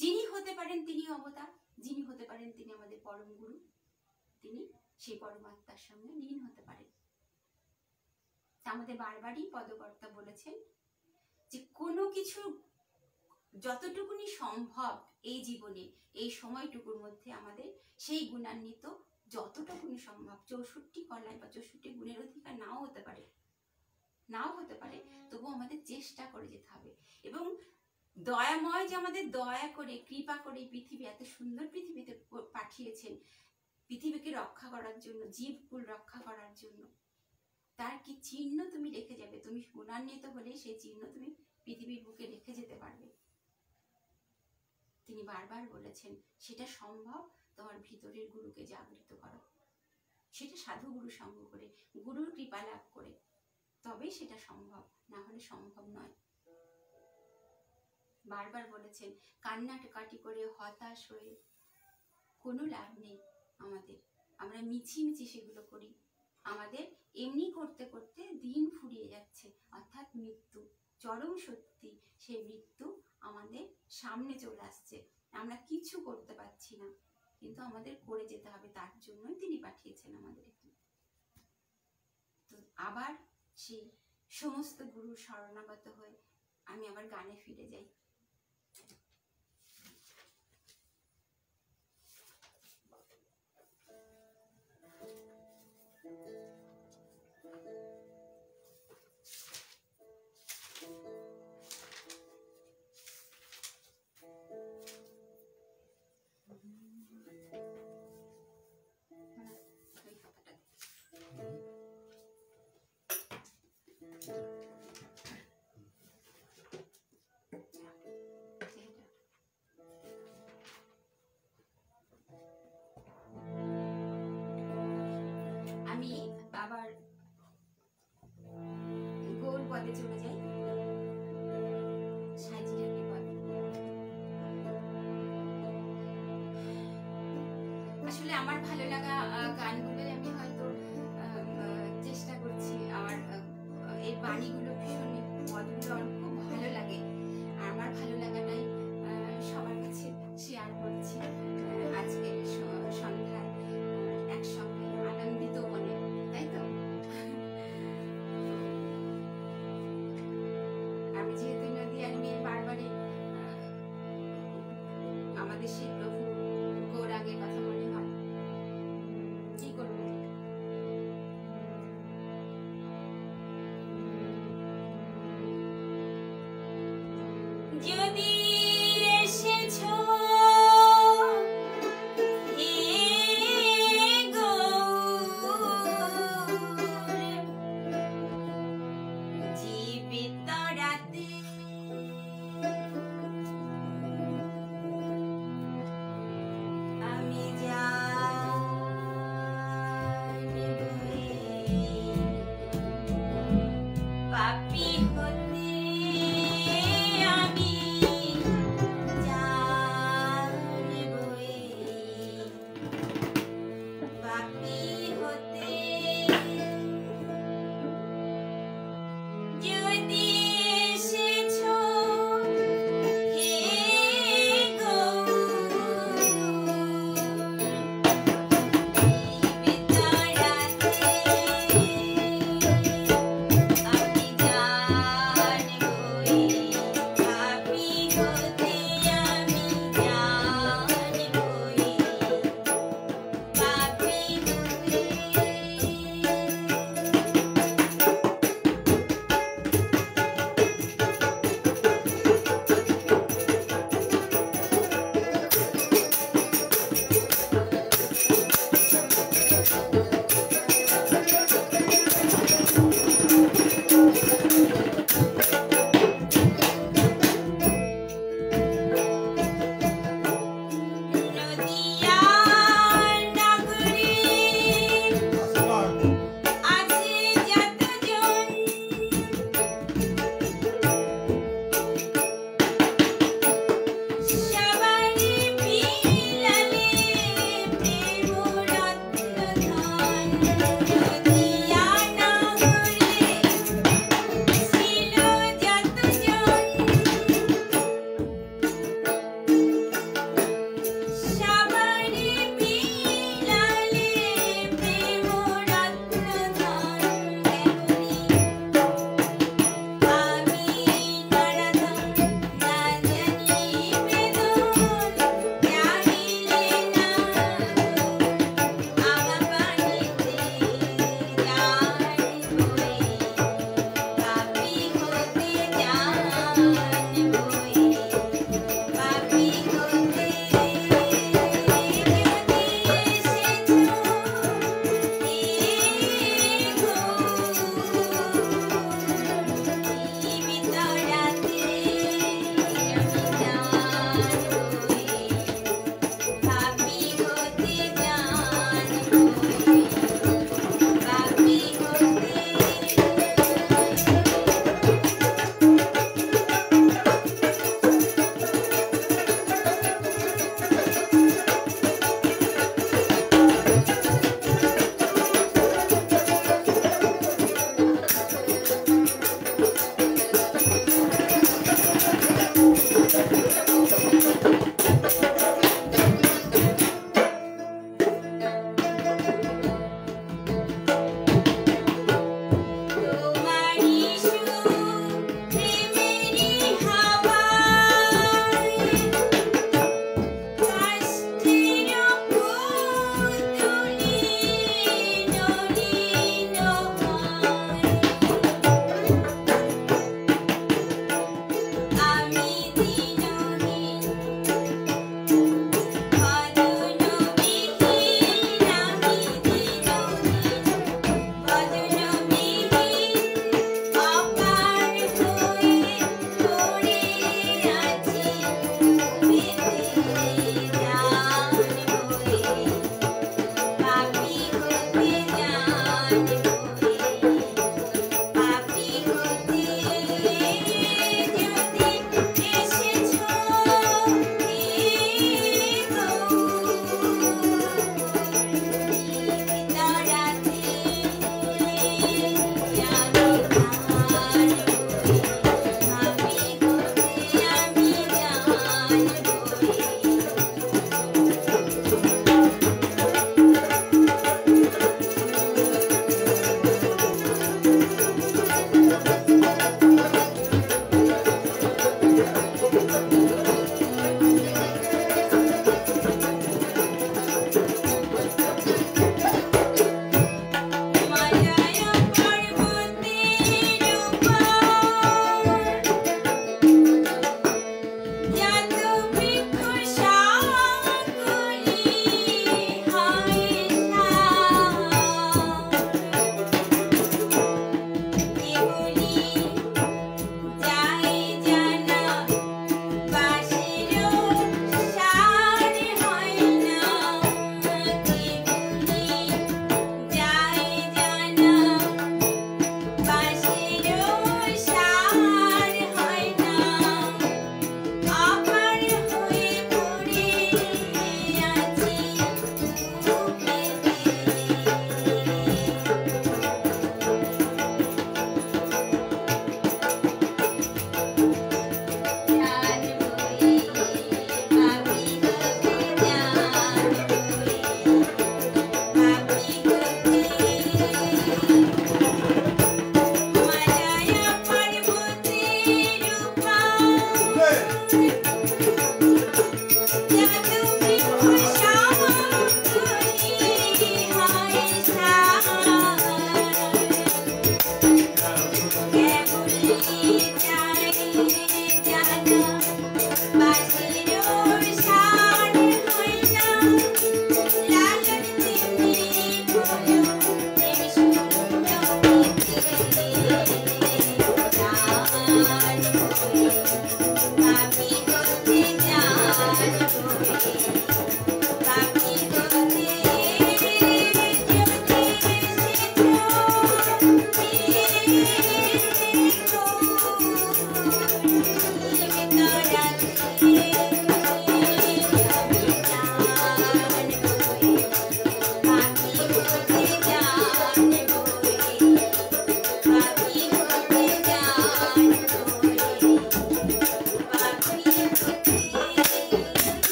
যিনি হতে পারেন তিনি অবতার, যিনি হতে পারেন তিনি আমাদের পরম গুরু, তিনি সেই পরমাত্মার সঙ্গে লীন হতে পারেন। আমাদের বারবারই পদকর্তা বলেছেন যে কোনো কিছু যতটুকুনি সম্ভব এই জীবনে, এই সময়টুকুর মধ্যে আমাদের সেই গুণান্বিত যতটুকুনি সম্ভব, 64 কলায় বা 64 গুণের অধিকার নাও হতে পারে, তবু আমাদের চেষ্টা করে যেতে হবে। এবং দয়াময় যে আমাদের দয়া করে কৃপা করে পৃথিবী এত সুন্দর পৃথিবীতে পাঠিয়েছেন, পৃথিবীকে রক্ষা করার জন্য, জীবকুল রক্ষা করার জন্য, তার কি চিহ্ন তুমি রেখে যাবে? তুমি গুণান্বিত হলে সেই চিহ্ন তুমি পৃথিবীর বুকে রেখে যেতে পারবে। তিনি বারবার বলেছেন সেটা সম্ভব তোমার ভিতরের গুরুকে জাগৃত করো, সেটা সাধু গুরু সঙ্গ করে, গুরুর কৃপা লাভ করে, তবেই সেটা সম্ভব, না হলে সম্ভব নয়। বারবার বলেছেন কান্নাকাটি করে হতাশ হয়ে কোনো লাভ নেই আমাদের। আমরা মিছিমিছি সেগুলো করি, আমাদের এমনি করতে করতে দিন ফুরিয়ে যাচ্ছে, অর্থাৎ মৃত্যু, চরম সত্যি সেই মৃত্যু আমাদের সামনে চলে আসছে। আমরা কিছু করতে পারছি না, কিন্তু আমাদের করে যেতে হবে, তার জন্যই তিনি পাঠিয়েছেন আমাদের। তো আবার সেই সমস্ত গুরু শরণাগত হয়ে আমি আবার গানে ফিরে যাই। ভালো লাগা গানগুলোই আমি হয়তো চেষ্টা করছি। আর এই বাণীগুলো ভীষণই মধুর, আমার খুব ভালো লাগে। আর আমার ভালো লাগাটাই সবার কাছে শেয়ার করছি আজকে সন্ধ্যায় একসঙ্গে আনন্দিত মনে, তাই তো? আমি যেহেতু নদীয়ার মেয়ে, বারবারই আমাদের সেই প্রভু গৌরাঙ্গের কথা মনে হয়।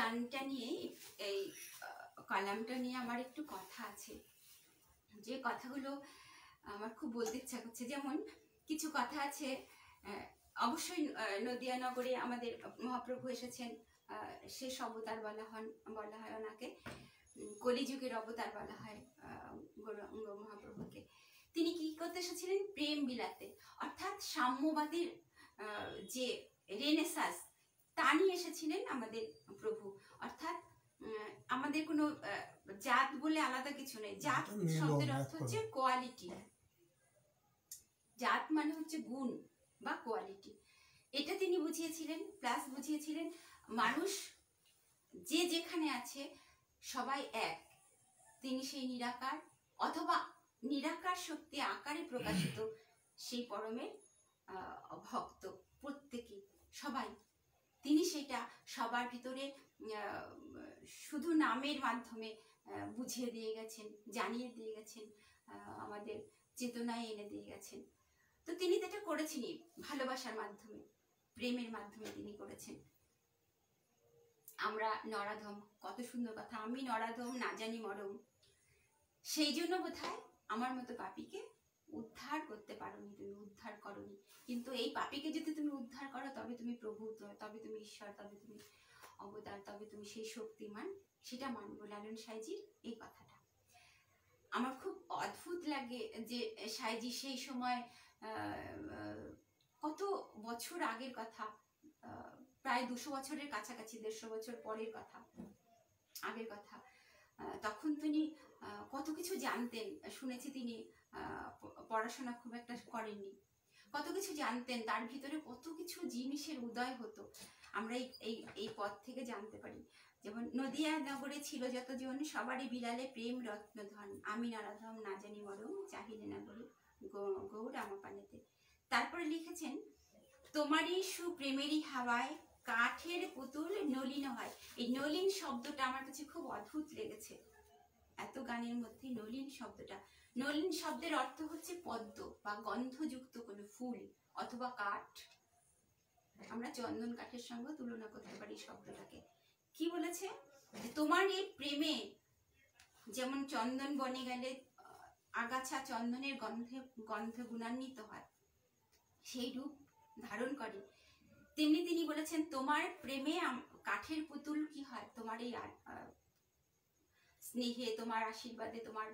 গানটা নিয়ে, এই কলামটা নিয়ে আমার একটু কথা আছে, যে কথাগুলো আমার খুব বলতে ইচ্ছা করছে। যেমন কিছু কথা আছে, অবশ্যই নদিয়া নগরে আমাদের মহাপ্রভু এসেছেন, শেষ অবতার বলা হয় ওনাকে, কলিযুগের অবতার বলা হয় গৌরাঙ্গ মহাপ্রভুকে। তিনি কি করতে এসেছিলেন? প্রেম বিলাতে, অর্থাৎ সাম্যবাদীর যে রেনেসাঁস তা নিয়ে এসেছিলেন আমাদের প্রভু। অর্থাৎ আমাদের কোনো জাত বলে আলাদা কিছু নেই। জাত শব্দের অর্থ হচ্ছে কোয়ালিটি, জাত মানে হচ্ছে গুণ বা কোয়ালিটি, এটা তিনি বুঝিয়েছিলেন। প্লাস বুঝিয়েছিলেন মানুষ যে যেখানে আছে সবাই এক, তিনি সেই নিরাকার অথবা নিরাকার শক্তি আকারে প্রকাশিত সেই পরমের ভক্ত, প্রত্যেকে সবাই। তিনি সেটা সবার ভিতরে শুধু নামের মাধ্যমে বুঝিয়ে দিয়ে গেছেন, জানিয়ে দিয়ে গেছেন, আমাদের চেতনায় এনে দিয়ে গেছেন। তো তিনি যেটা করেছেনই ভালোবাসার মাধ্যমে, প্রেমের মাধ্যমে তিনি করেছেন। আমরা নরাধম, কত সুন্দর কথা, আমি নরাধম না জানি মরম। সেই জন্য বোধহয় আমার মতো পাপীকে উদ্ধার করতে পারোনি, তুমি উদ্ধার করনি। কিন্তু এই পাপীকে যদি তুমি উদ্ধার করো, তবে তুমি প্রভু, তবে তুমি ঈশ্বর, তবে তুমি অবতার, তবে তুমি সেই শক্তিমান, সেটা মানব। লালন সাঁইজির এই কথাটা আমার খুব অদ্ভুত লাগে, যে সাঁইজি সেই সময় কত বছর আগের কথা, প্রায় 200 বছরের কাছাকাছি, 150 বছর পরের কথা, আগের কথা। তখন তিনি কত কিছু জানতেন। শুনেছি তিনি পড়াশোনা খুব একটা করেননি, কত কিছু জানতেন, তার ভিতরে কত কিছু জিনিসের উদয় হতো, আমরা এই পথ থেকে জানতে পারি। যেমন নদিয়া নগরে ছিল যতজন, সবারই বিলালে প্রেম রত্নধন, আমি নরাধম না জানি মরম, চাহিলে না গরু গৌর আমার পানেতে। তারপরে লিখেছেন, তোমারই সুপ্রেমেরই হাওয়ায় কাঠের পুতুল নলিন হয়। এই নলিন শব্দটা আমার কাছে খুব অদ্ভুত লেগেছে এত গানের মধ্যে। নলিন শব্দটা, নলিন শব্দের অর্থ হচ্ছে পদ্ম বা গন্ধযুক্ত কোনো ফুল অথবা কাঠ। আমরা চন্দন কাঠের সঙ্গে তুলনা করতে পারি শব্দটাকে। কি বলেছে? তোমার এই প্রেমে যেমন চন্দন বনে গেলে আগাছা চন্দনের গন্ধে গুণান্বিত হয়, সেই রূপ ধারণ করে, তেমনি তিনি বলেছেন তোমার প্রেমে কাঠের পুতুল কি হয়? তোমার এই স্নেহে, তোমার আশীর্বাদে, তোমার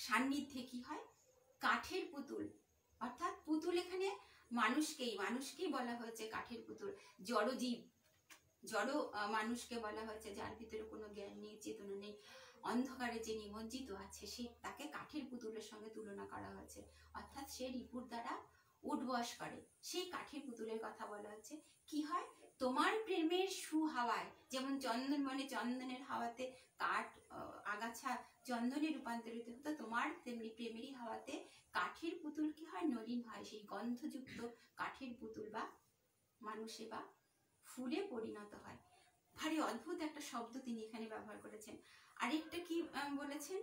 সান্নিধ্যে কি হয়? কাঠের পুতুল। অর্থাৎ পুতুল এখানে মানুষকেই বলা হয়েছে কাঠের পুতুল। জড়জীব, জড় মানুষকে বলা হয়েছে, যার ভিতরে কোনো জ্ঞান নেই, চেতনা নেই, অন্ধকারে যে নিমজ্জিত আছে, তাকে কাঠের পুতুলের সঙ্গে তুলনা করা হয়েছে। অর্থাৎ সে রিপুর দ্বারা উঠবস করে, সেই কাঠের পুতুলের কথা বলা হচ্ছে। কি হয়? তোমার প্রেমের সুহাওয়ায়, যেমন চন্দন বনে চন্দনের হাওয়াতে কাঠ আগাছা চন্দনে রূপান্তরিত হতো, তোমার তেমনি প্রেমেরই হাওয়াতে কাঠের পুতুল কি হয়? নলিন হয়। সেই গন্ধযুক্ত কাঠের পুতুল বা মানুষে বা ফুলে পরিণত হয়। ভারী অদ্ভুত একটা শব্দ তিনি এখানে ব্যবহার করেছেন। আরেকটা কি বলেছেন?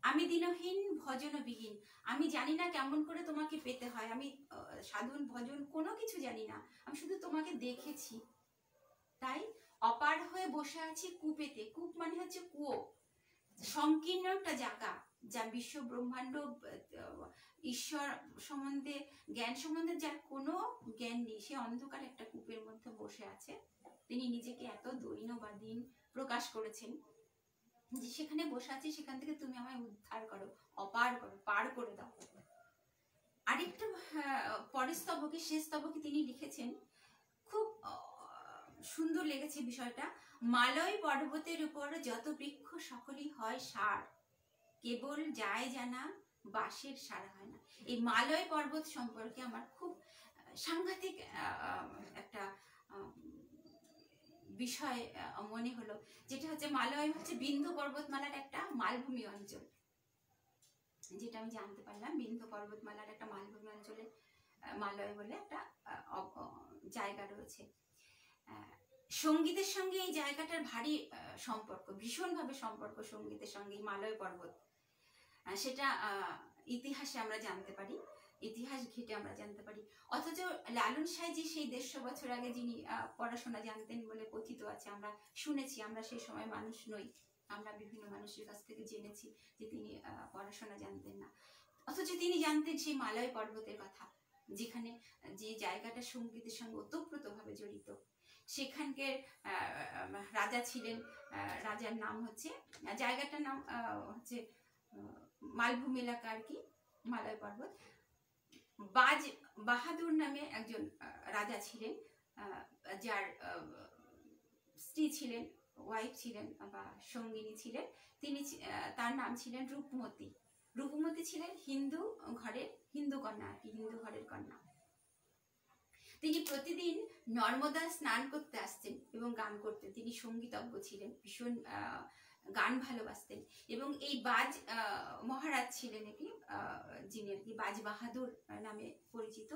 আমি দিনহীন ভজনবিহীন, আমি জানি না কেমন করে তোমাকে পেতে হয়, আমি সাধন ভজন কোনো কিছু জানি না, আমি শুধু তোমাকে দেখেছি, তাই অপার হয়ে বসে আছি কূপেতে। কূপ মানে হচ্ছে কুয়ো, সংকীর্ণ একটা জায়গা, যা বিশ্ব ব্রহ্মাণ্ড ঈশ্বর সম্বন্ধে জ্ঞান সম্বন্ধে যার কোনো জ্ঞান নেই, সে অন্ধকার একটা কূপের মধ্যে বসে আছে। তিনি নিজেকে এত দৈন বা দিন প্রকাশ করেছেন যে সেখানে বসে আছি, সেখান থেকে তুমি আমায় উদ্ধার করো, অপার করো, পার করে দাও। আরেকটা পরের স্তবকে, শেষ স্তবকে তিনি লিখেছেন, খুব সুন্দর লেগেছে বিষয়টা। মালয় পর্বতের উপর যত বৃক্ষ সকলই হয় সার, কেবল যায় জানা বাঁশের সারা হয় না। এই মালয় পর্বত সম্পর্কে আমার খুব সাংঘাতিক একটা বিষয় মনে হলো, যেটা হচ্ছে মালয় হচ্ছে বিন্ধ্য পর্বতমালার একটা মালভূমি অঞ্চল, যেটা আমি জানতে পারলাম। বিন্ধ্য পর্বতমালার একটা মালভূমি অঞ্চলে মালয় বলে একটা জায়গা রয়েছে। সঙ্গীতের সঙ্গে এই জায়গাটার ভারী সম্পর্ক, ভীষণভাবে সম্পর্ক সঙ্গীতের সঙ্গে মালয় পর্বত, সেটা ইতিহাসে আমরা জানতে পারি। ইতিহাস ঘেটে আমরা জানতে পারি। অথচ লালন সাঁইজি সেই 150 বছর আগে যিনি পড়াশোনা জানতেন বলে কথিত আছে, আমরা শুনেছি, আমরা সেই সময় মানুষ নই, আমরা বিভিন্ন মানুষের কাছ থেকে জেনেছি যে তিনি পড়াশোনা জানতেন না, অথচ তিনি জানতেন সেই মালয় পর্বতের কথা, যেখানে যে জায়গাটা সঙ্গীতের সঙ্গে ওতপ্রোতভাবে জড়িত। সেখানকার রাজা ছিলেন, রাজার নাম হচ্ছে, জায়গাটার নাম হচ্ছে মালভূমি এলাকা আর কি, মালয় পর্বত। বাজ বাহাদুর নামে একজন রাজা ছিলেন, যার স্ত্রী ছিলেন, ওয়াইফ ছিলেন বা সঙ্গিনী ছিলেন, তিনি তার নাম ছিলেন রূপমতী। রূপমতী ছিলেন হিন্দু ঘরের, হিন্দু কন্যা আর কি, হিন্দু ঘরের কন্যা। তিনি প্রতিদিন নর্মদা স্নান করতে আসতেন এবং গান করতেন। তিনি সঙ্গীতজ্ঞ ছিলেন, ভীষণ গান ভালোবাসতেন। এবং এই বাজ মহারাজ ছিলেন নাকি, যিনি আর কি বাজ বাহাদুর নামে পরিচিত,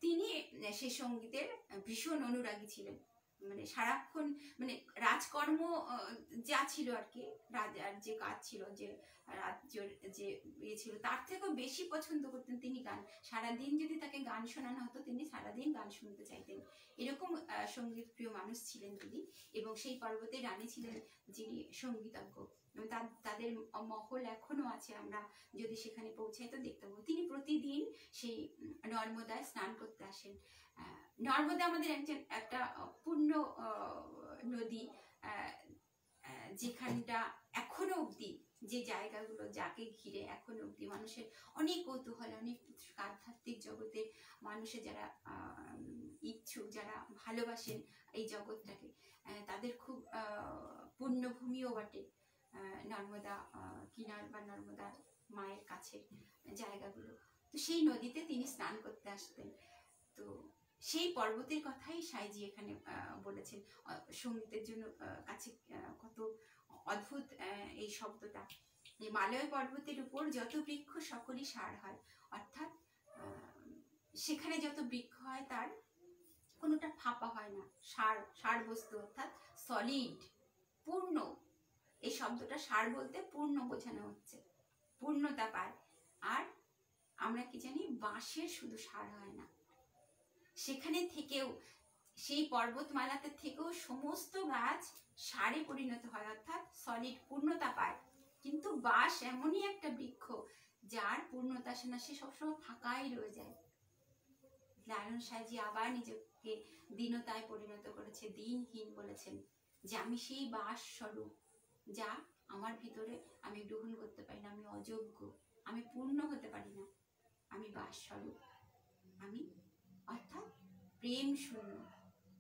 তিনি সে সঙ্গীতের ভীষণ অনুরাগী ছিলেন। মানে সারাক্ষণ মানে রাজকর্ম যা ছিল আর কি, রাজার যে কাজ ছিল, যে রাজ্যের যে ইয়ে ছিল, তার থেকেও বেশি পছন্দ করতেন তিনি গান। সারাদিন যদি তাকে গান শোনানো হতো, তিনি সারাদিন গান শুনতে চাইতেন। এরকম সঙ্গীত প্রিয় মানুষ ছিলেন তিনি। এবং সেই পর্বতের রানী ছিলেন যিনি সঙ্গীতজ্ঞ। তাদের মহল এখনো আছে, আমরা যদি সেখানে পৌঁছাই তো দেখতে পাবো। তিনি প্রতিদিন সেই নর্মদায় স্নান করতে আসেন। নর্মদা আমাদের একটা পূর্ণ নদী, যেখানটা এখনো অব্দি, যে জায়গাগুলো যাকে ঘিরে এখনো অব্দি মানুষের অনেক কৌতূহল, অনেক আধ্যাত্মিক জগতে মানুষের যারা ইচ্ছুক, যারা ভালোবাসেন এই জগৎটাকে, তাদের খুব পুণ্যভূমিও বটে নর্মদা কিনার বা নর্মদা মায়ের কাছের জায়গাগুলো। তো সেই নদীতে তিনি স্নান করতে আসতেন। তো সেই পর্বতের কথাই সাঁইজি এখানে বলেছেন। সঙ্গীতের জন্য কাছে কত অদ্ভুত এই শব্দটা। মালয় পর্বতের উপর যত বৃক্ষ সকলই সার হয়, অর্থাৎ সেখানে যত বৃক্ষ হয় তার কোনোটা ফাঁপা হয় না, সার বস্তু, অর্থাৎ সলিড, পূর্ণ। এই শব্দটা সার বলতে পূর্ণ বোঝানো হচ্ছে, পূর্ণতা পায়। আর আমরা কি জানি, বাঁশের শুধু সার হয় না, সেখানে থেকেও, সেই পর্বতমালাতে থেকেও সমস্ত গাছ সারে পরিণত হয়, অর্থাৎ সলিড, পূর্ণতা পায়। কিন্তু বাঁশ এমনই একটা বৃক্ষ যার পূর্ণতা আসে না, সে সবসময় ফাঁকাই রয়ে যায়। লালন সাঁইজি আবার নিজেকে দীনতায় পরিণত করেছে, দিনহীন বলেছেন যে আমি সেই বাঁশ স্বরূপ, যা আমার ভিতরে আমি গ্রহণ করতে পারি না, আমি অযোগ্য, আমি পূর্ণ হতে পারি না, আমি বাঁশ স্বরূপ, আমি অর্থাৎ প্রেম শূন্য।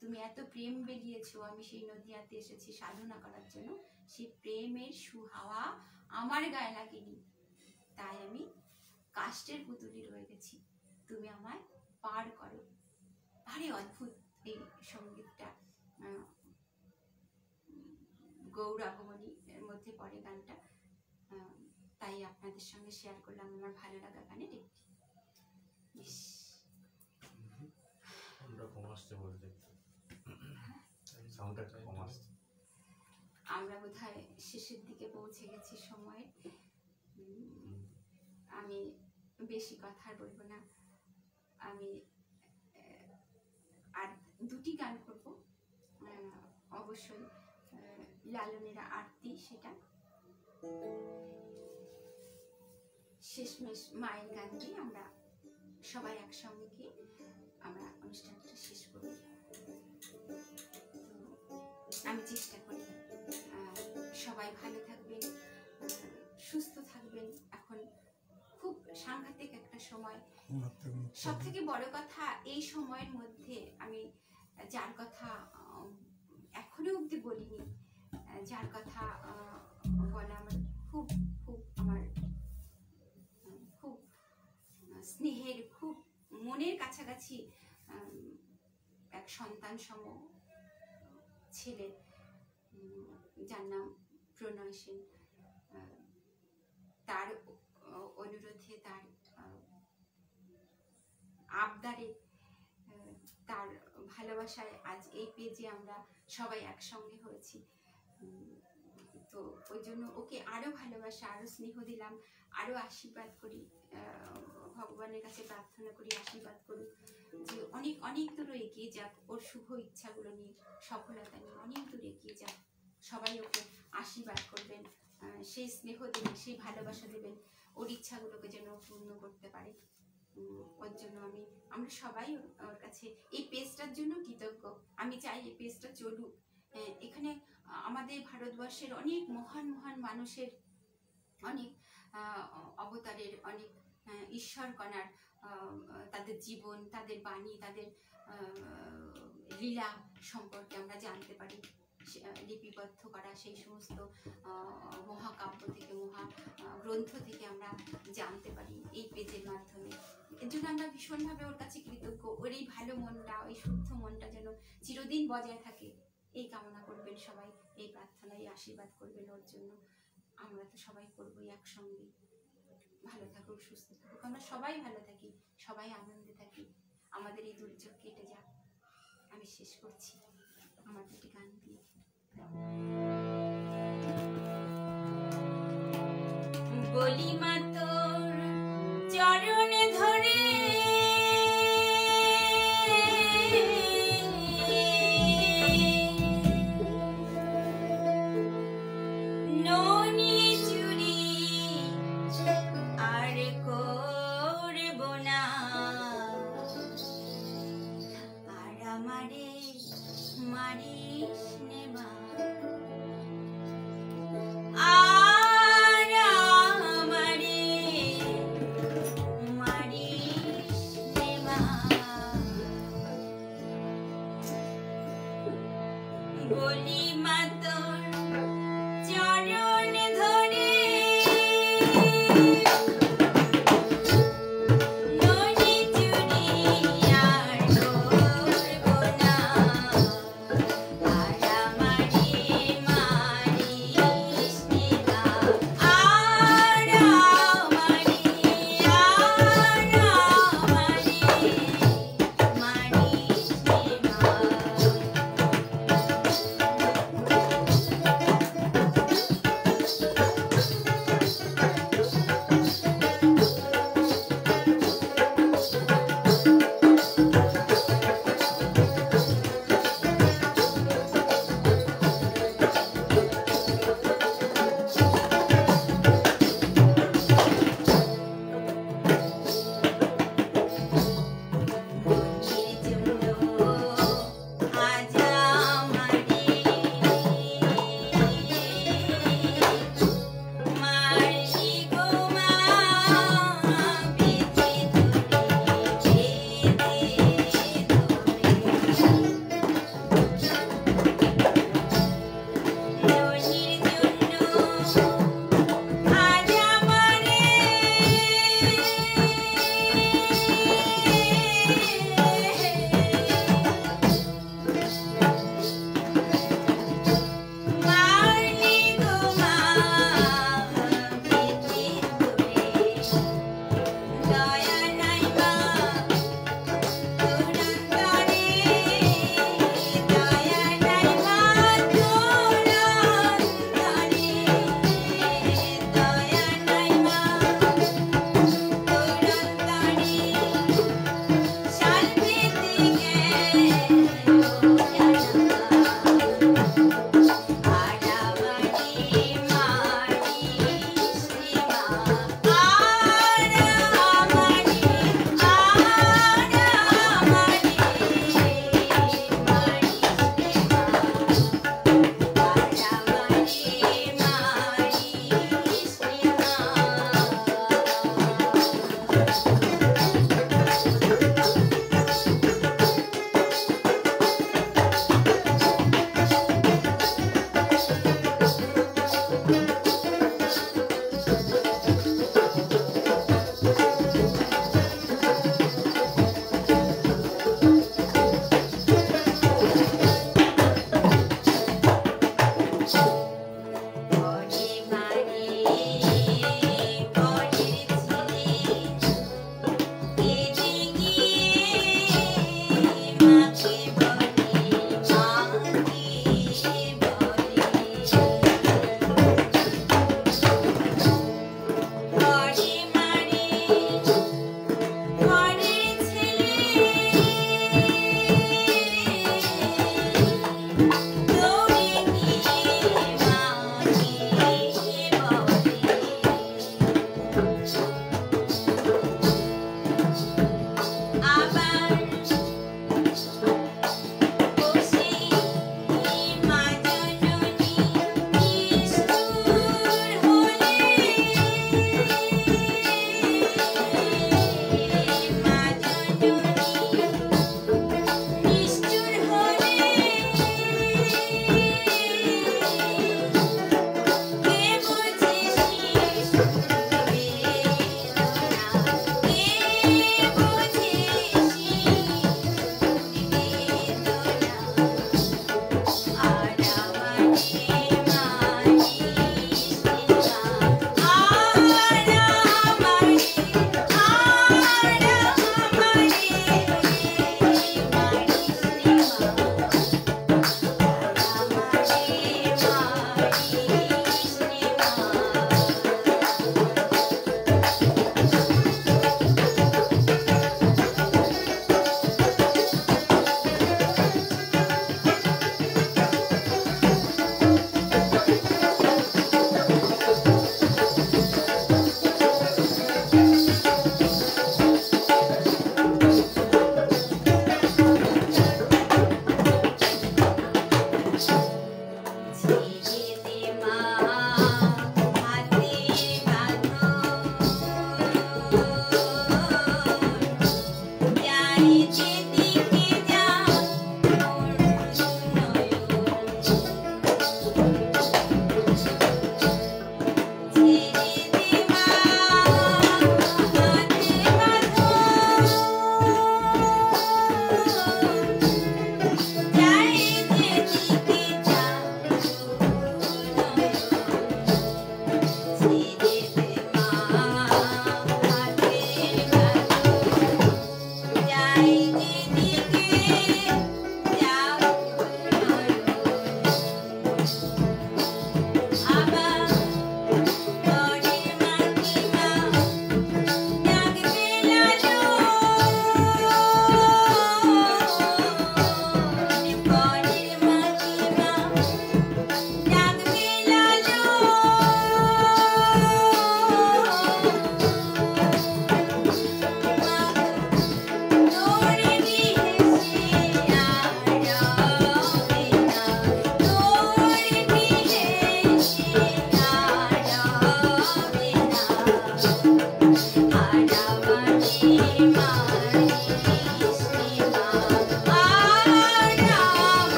তুমি এত প্রেম বেরিয়েছো, আমি সেই নদীয়াতে এসেছি সাধনা করার জন্য, সেই প্রেমের সুহাওয়া আমার গায়ে লাগেনি, তাই আমি কাষ্টের পুতুলি রয়ে গেছি, তুমি আমায় পার করো। ভারী অদ্ভুত এই সঙ্গীতটা, গৌরাগমণী এর মধ্যে পড়ে গানটা, তাই আপনাদের সঙ্গে শেয়ার করলাম আমার ভালো লাগা গানের একটি। আমরা বোধহয় শেষের দিকে পৌঁছে গেছি সময়ের। আমি বেশি কথা বলবো না, আমি আর দুটি গান করব, অবশ্যই লালনের আরতি, সেটা শেষমেশ মায়ের গান দিয়ে আমরা সবাই একসঙ্গে গিয়ে আমরা অনুষ্ঠানটা শেষ করব। আমি চেষ্টা করি সবাই ভালো থাকবেন, সুস্থ থাকবেন। এখন খুব সাংঘাতিক একটা সময়। সব থেকে বড় কথা, এই সময়ের মধ্যে আমি যার কথা এখনো অব্দি বলিনি, যার কথা বলা আমার খুব খুব আমার খুব স্নেহের, খুব মনের কাছাকাছি এক সন্তান সম ছেলে, যার নাম প্রণয় সেন। তার অনুরোধে, তার আবদারে, তার ভালোবাসায় আজ এই পেজে আমরা সবাই একসঙ্গে হয়েছি। তো ওই জন্য ওকে আরো ভালোবাসা, আরো স্নেহ দিলাম, আরো আশীর্বাদ করি, ভগবানের কাছে প্রার্থনা করি আশীর্বাদ করুক যে অনেক অনেক দূর এগিয়ে যাক, ওর শুভ ইচ্ছাগুলো নিয়ে, সফলতা নিয়ে অনেক দূর এগিয়ে যাক। সবাই ওকে আশীর্বাদ করবেন, সেই স্নেহ দেবেন, সেই ভালোবাসা দেবেন, ওর ইচ্ছাগুলোকে যেন পূর্ণ করতে পারে। ওর জন্য আমরা সবাই ওর কাছে এই পেজটার জন্য কৃতজ্ঞ। আমি চাই এই পেজটা চলুক। এখানে আমাদের ভারতবর্ষের অনেক মহান মহান মানুষের অনেক অবতারের, অনেক ঈশ্বর কণার তাদের জীবন, তাদের বাণী, তাদের লীলা সম্পর্কে আমরা জানতে পারি। লিপিবদ্ধ করা সেই সমস্ত মহাকাব্য থেকে, গ্রন্থ থেকে আমরা জানতে পারি এই পেজের মাধ্যমে। এর জন্য আমরা ভীষণভাবে ওর কাছে কৃতজ্ঞ। ওর এই ভালো মনটা, ওই শুদ্ধ মনটা যেন চিরদিন বজায় থাকে, এই কামনা করবেন সবাই, এই প্রার্থনায় আশীর্বাদ করবেন ওর জন্য। আমরা তো সবাই করবোই একসঙ্গে। ভালো থাকুক, সুস্থ থাকুক, আমরা সবাই ভালো থাকি, সবাই আনন্দে থাকি, আমাদের এই দুর্যোগ কেটে যাক। আমি শেষ করছি আমার দুটি গান দিয়ে। বলি মা তোর চরণে ধরে ননি চুরি আর করব না, আর আমারে মারিস নে মা, আর আমারে মারিস নে মা। বলি মা তোর চরণে ধরে ননি চুরি আর করব না, আর আমারে মারিস নে মা, আর আমারে মারিস নে মা।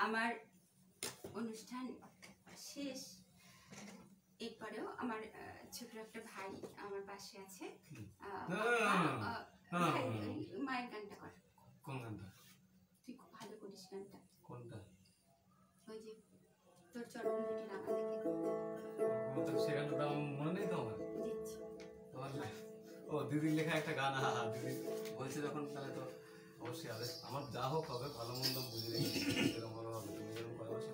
আমার অনুষ্ঠান শেষ, এরপরেও আমার ছোট একটা ভাই আমার পাশে আছে। মায়ের গানটা কর। কোন গানটা? তুই খুব ভালো করিস গানটা। কোনটা? ওই যে তোর চরণ দুটি রাখা দেখে। সে গানটা তো আমার মনে নেই তো আমার। দিচ্ছি। তোমার ও দিদির লেখা একটা গান, দিদি বলছে যখন, তাহলে তো অবশ্যই আদেশ। আমার যা হোক হবে, ভালো মন্দ বুঝে রেখে এরকম ভালো হবে। তুমি যেরকম কথা বলছো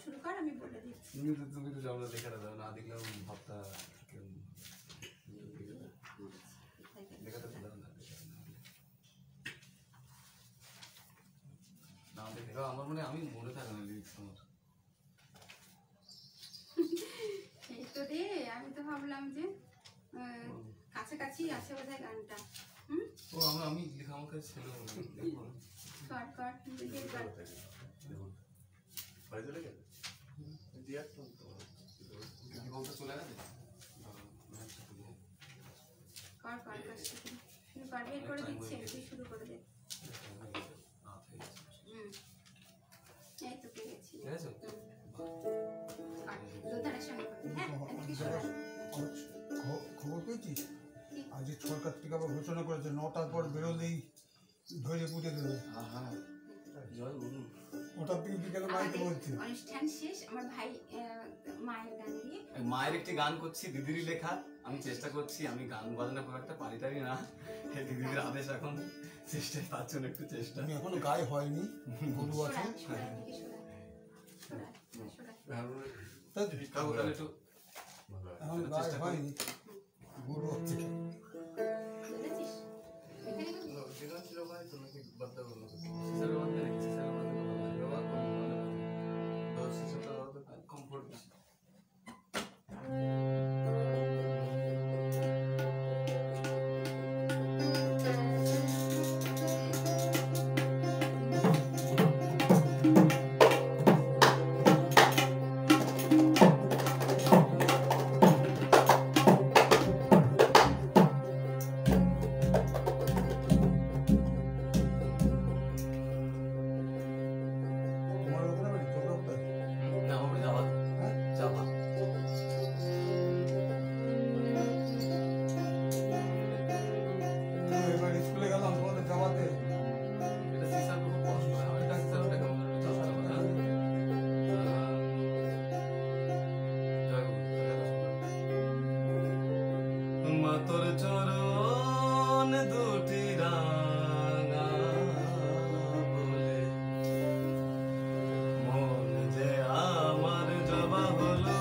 শুরু কর, আমি বলে দিচ্ছি। তুমি তো জমা লেখাটা দাও, না দেখলেও ভাবটা লেখাটা তো দাও না, না দেখে আমার মনে আমি মনে থাকে না লিরিক্স আমার। এই তো রে, আমি তো ভাবলাম যে কাছাকাছি আছে বোধহয় গানটা। ও আমি লেখা আমার কাছে ছিল। কর কর নিজের কর। চলে গেছে কর কর কর শুরু কর, বের করে দিচ্ছি, তুই শুরু করে দে। এই তো পেরেছি। খবর পেয়েছিস আজ সরকার থেকে আবার ঘোষণা করেছে 9টার পর বেরোলেই ধরে পুঁতে দেবে। ওটার দিকে বিকেলে মাইকে বলছি অনুষ্ঠান শেষ, আমার ভাই মায়ের গান দিয়ে মায়ের একটি গান করছি, দিদিরই লেখা। আমি চেষ্টা করছি, আমি গান বাজনা খুব একটা পারি না, দিদির আদেশ এখন চেষ্টায় পাচ্ছ না, একটু চেষ্টা। আমি এখনো গায়ে হয়নি, গরু আছে এখন গায়ে হয়নি, গরু আছে। তোর চরণ দুটি রাঙা বলে মন যে আমার জবা হলো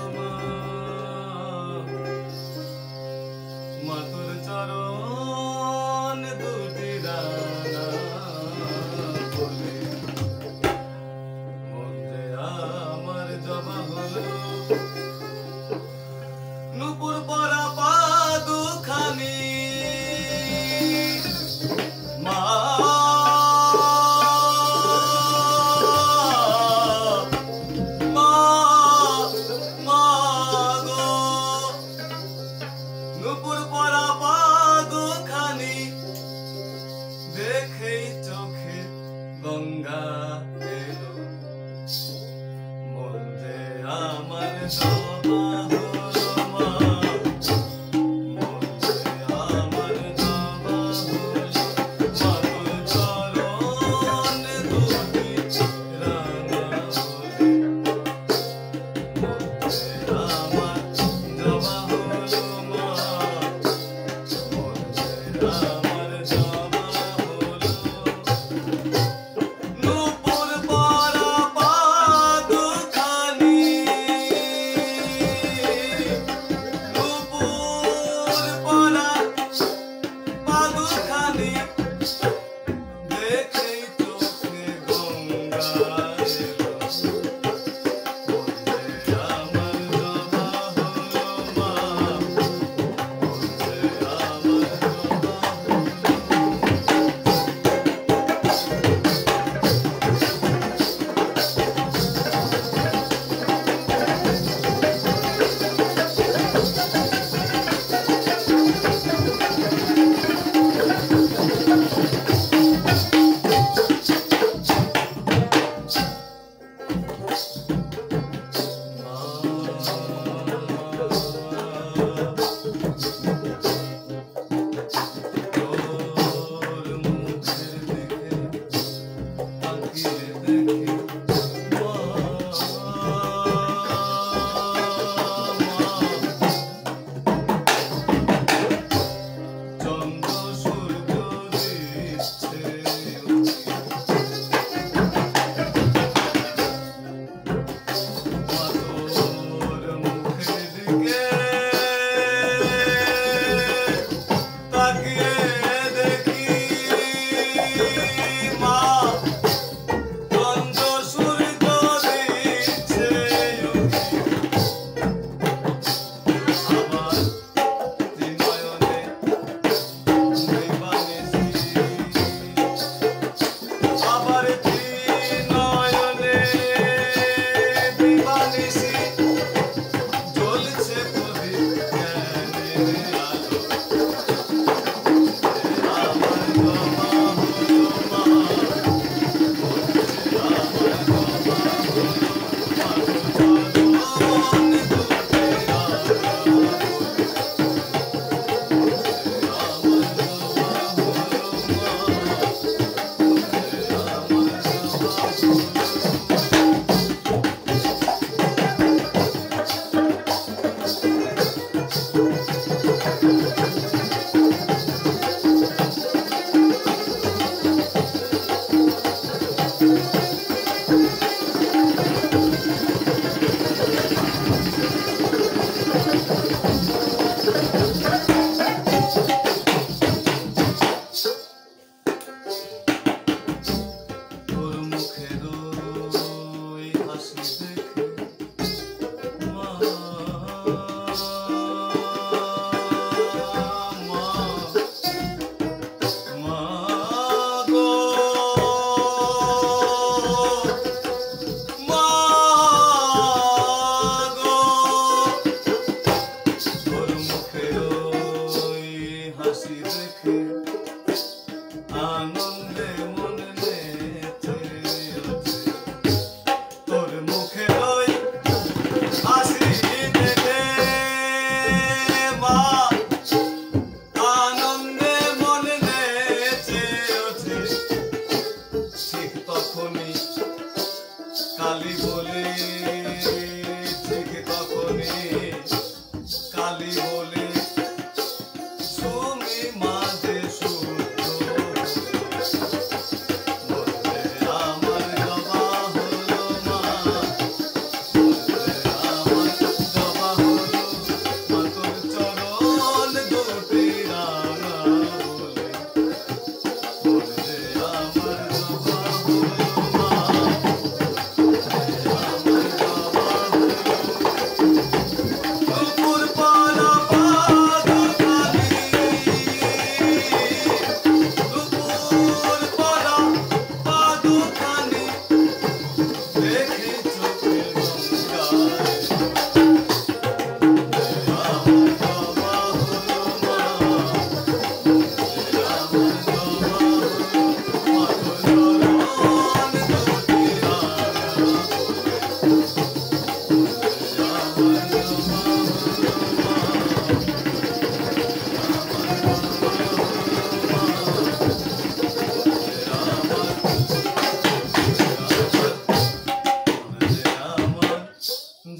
মা তোর চরণ দুটি রাঙা বলে মন যে আমার জবা হলো নুপুর পরা পা দুখানি মা মা মা গো নুপুর পরা পা দুখানি দেখেই চোখে গঙ্গা এলো মন যে আমার জবা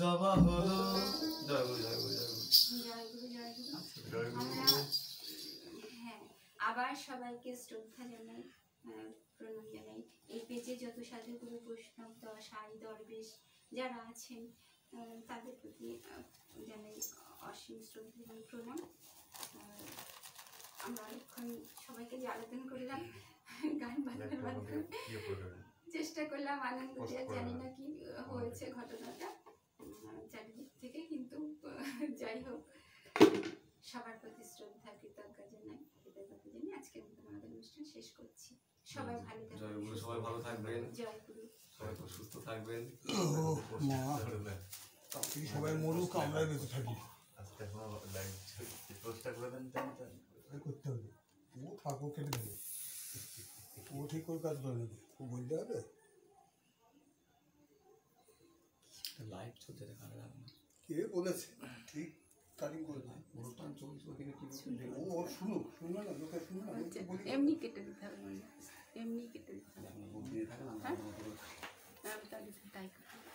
বাবা হলো। জয় গুরু জয় গুরু জয় গুরু। জয় গুরু জয় গুরু। জয় গুরু। আমরা হ্যাঁ আবার সবাইকে শ্রদ্ধা জানাই, প্রণাম জানাই। এই পেজে যত সাধুগুরু বৈষ্ণব দশাই দরবেশ যারা আছেন তাদের প্রতি জানাই অসীম শ্রদ্ধা এবং প্রণাম। আমরা অনেকক্ষণ সবাইকে জ্বালাতন করলাম গান বাজনার মাধ্যমে, চেষ্টা করলাম আনন্দ দেওয়ার। জানি না কি হয়েছে ঘটনাটা চারিদিক থেকে, কিন্তু যাই হোক সবার প্রতি শ্রদ্ধা কৃতজ্ঞতা জানাই আজকের মতন আমাদের অনুষ্ঠান শেষ করছি। সবাই ভালো জয় থাকবেন, গুরু, সবাই ভালো থাকবেন, জয় গুরু। সবাই খুব সুস্থ থাকবেন। মা তাড়াতাড়ি সবাই মরুক, আমরাই বেঁচে থাকি। আজকে এখনো লাইভ পোস্টটা করে দেন তাই করতে হবে। ও থাকো কেটে দেবে, ও ঠিক করে কাজ করে নেবে, ও বলতে হবে। লাইভ চলছে দেখানো যাবে না। কে বলেছে ঠিক কাটিং করে দেয়? অনুষ্ঠান চলছে ওদিকে টিভি ও ওর শুনুক, শুনবে না লোকে শুনবে না, আচ্ছা, বলি এমনি কেটে দিতে হবে মনে হয়। এমনি কেটে দিতে হবে। এখন বুদ্ধি থাকে না, হ্যাঁ? তাহলে তাই করতে হবে।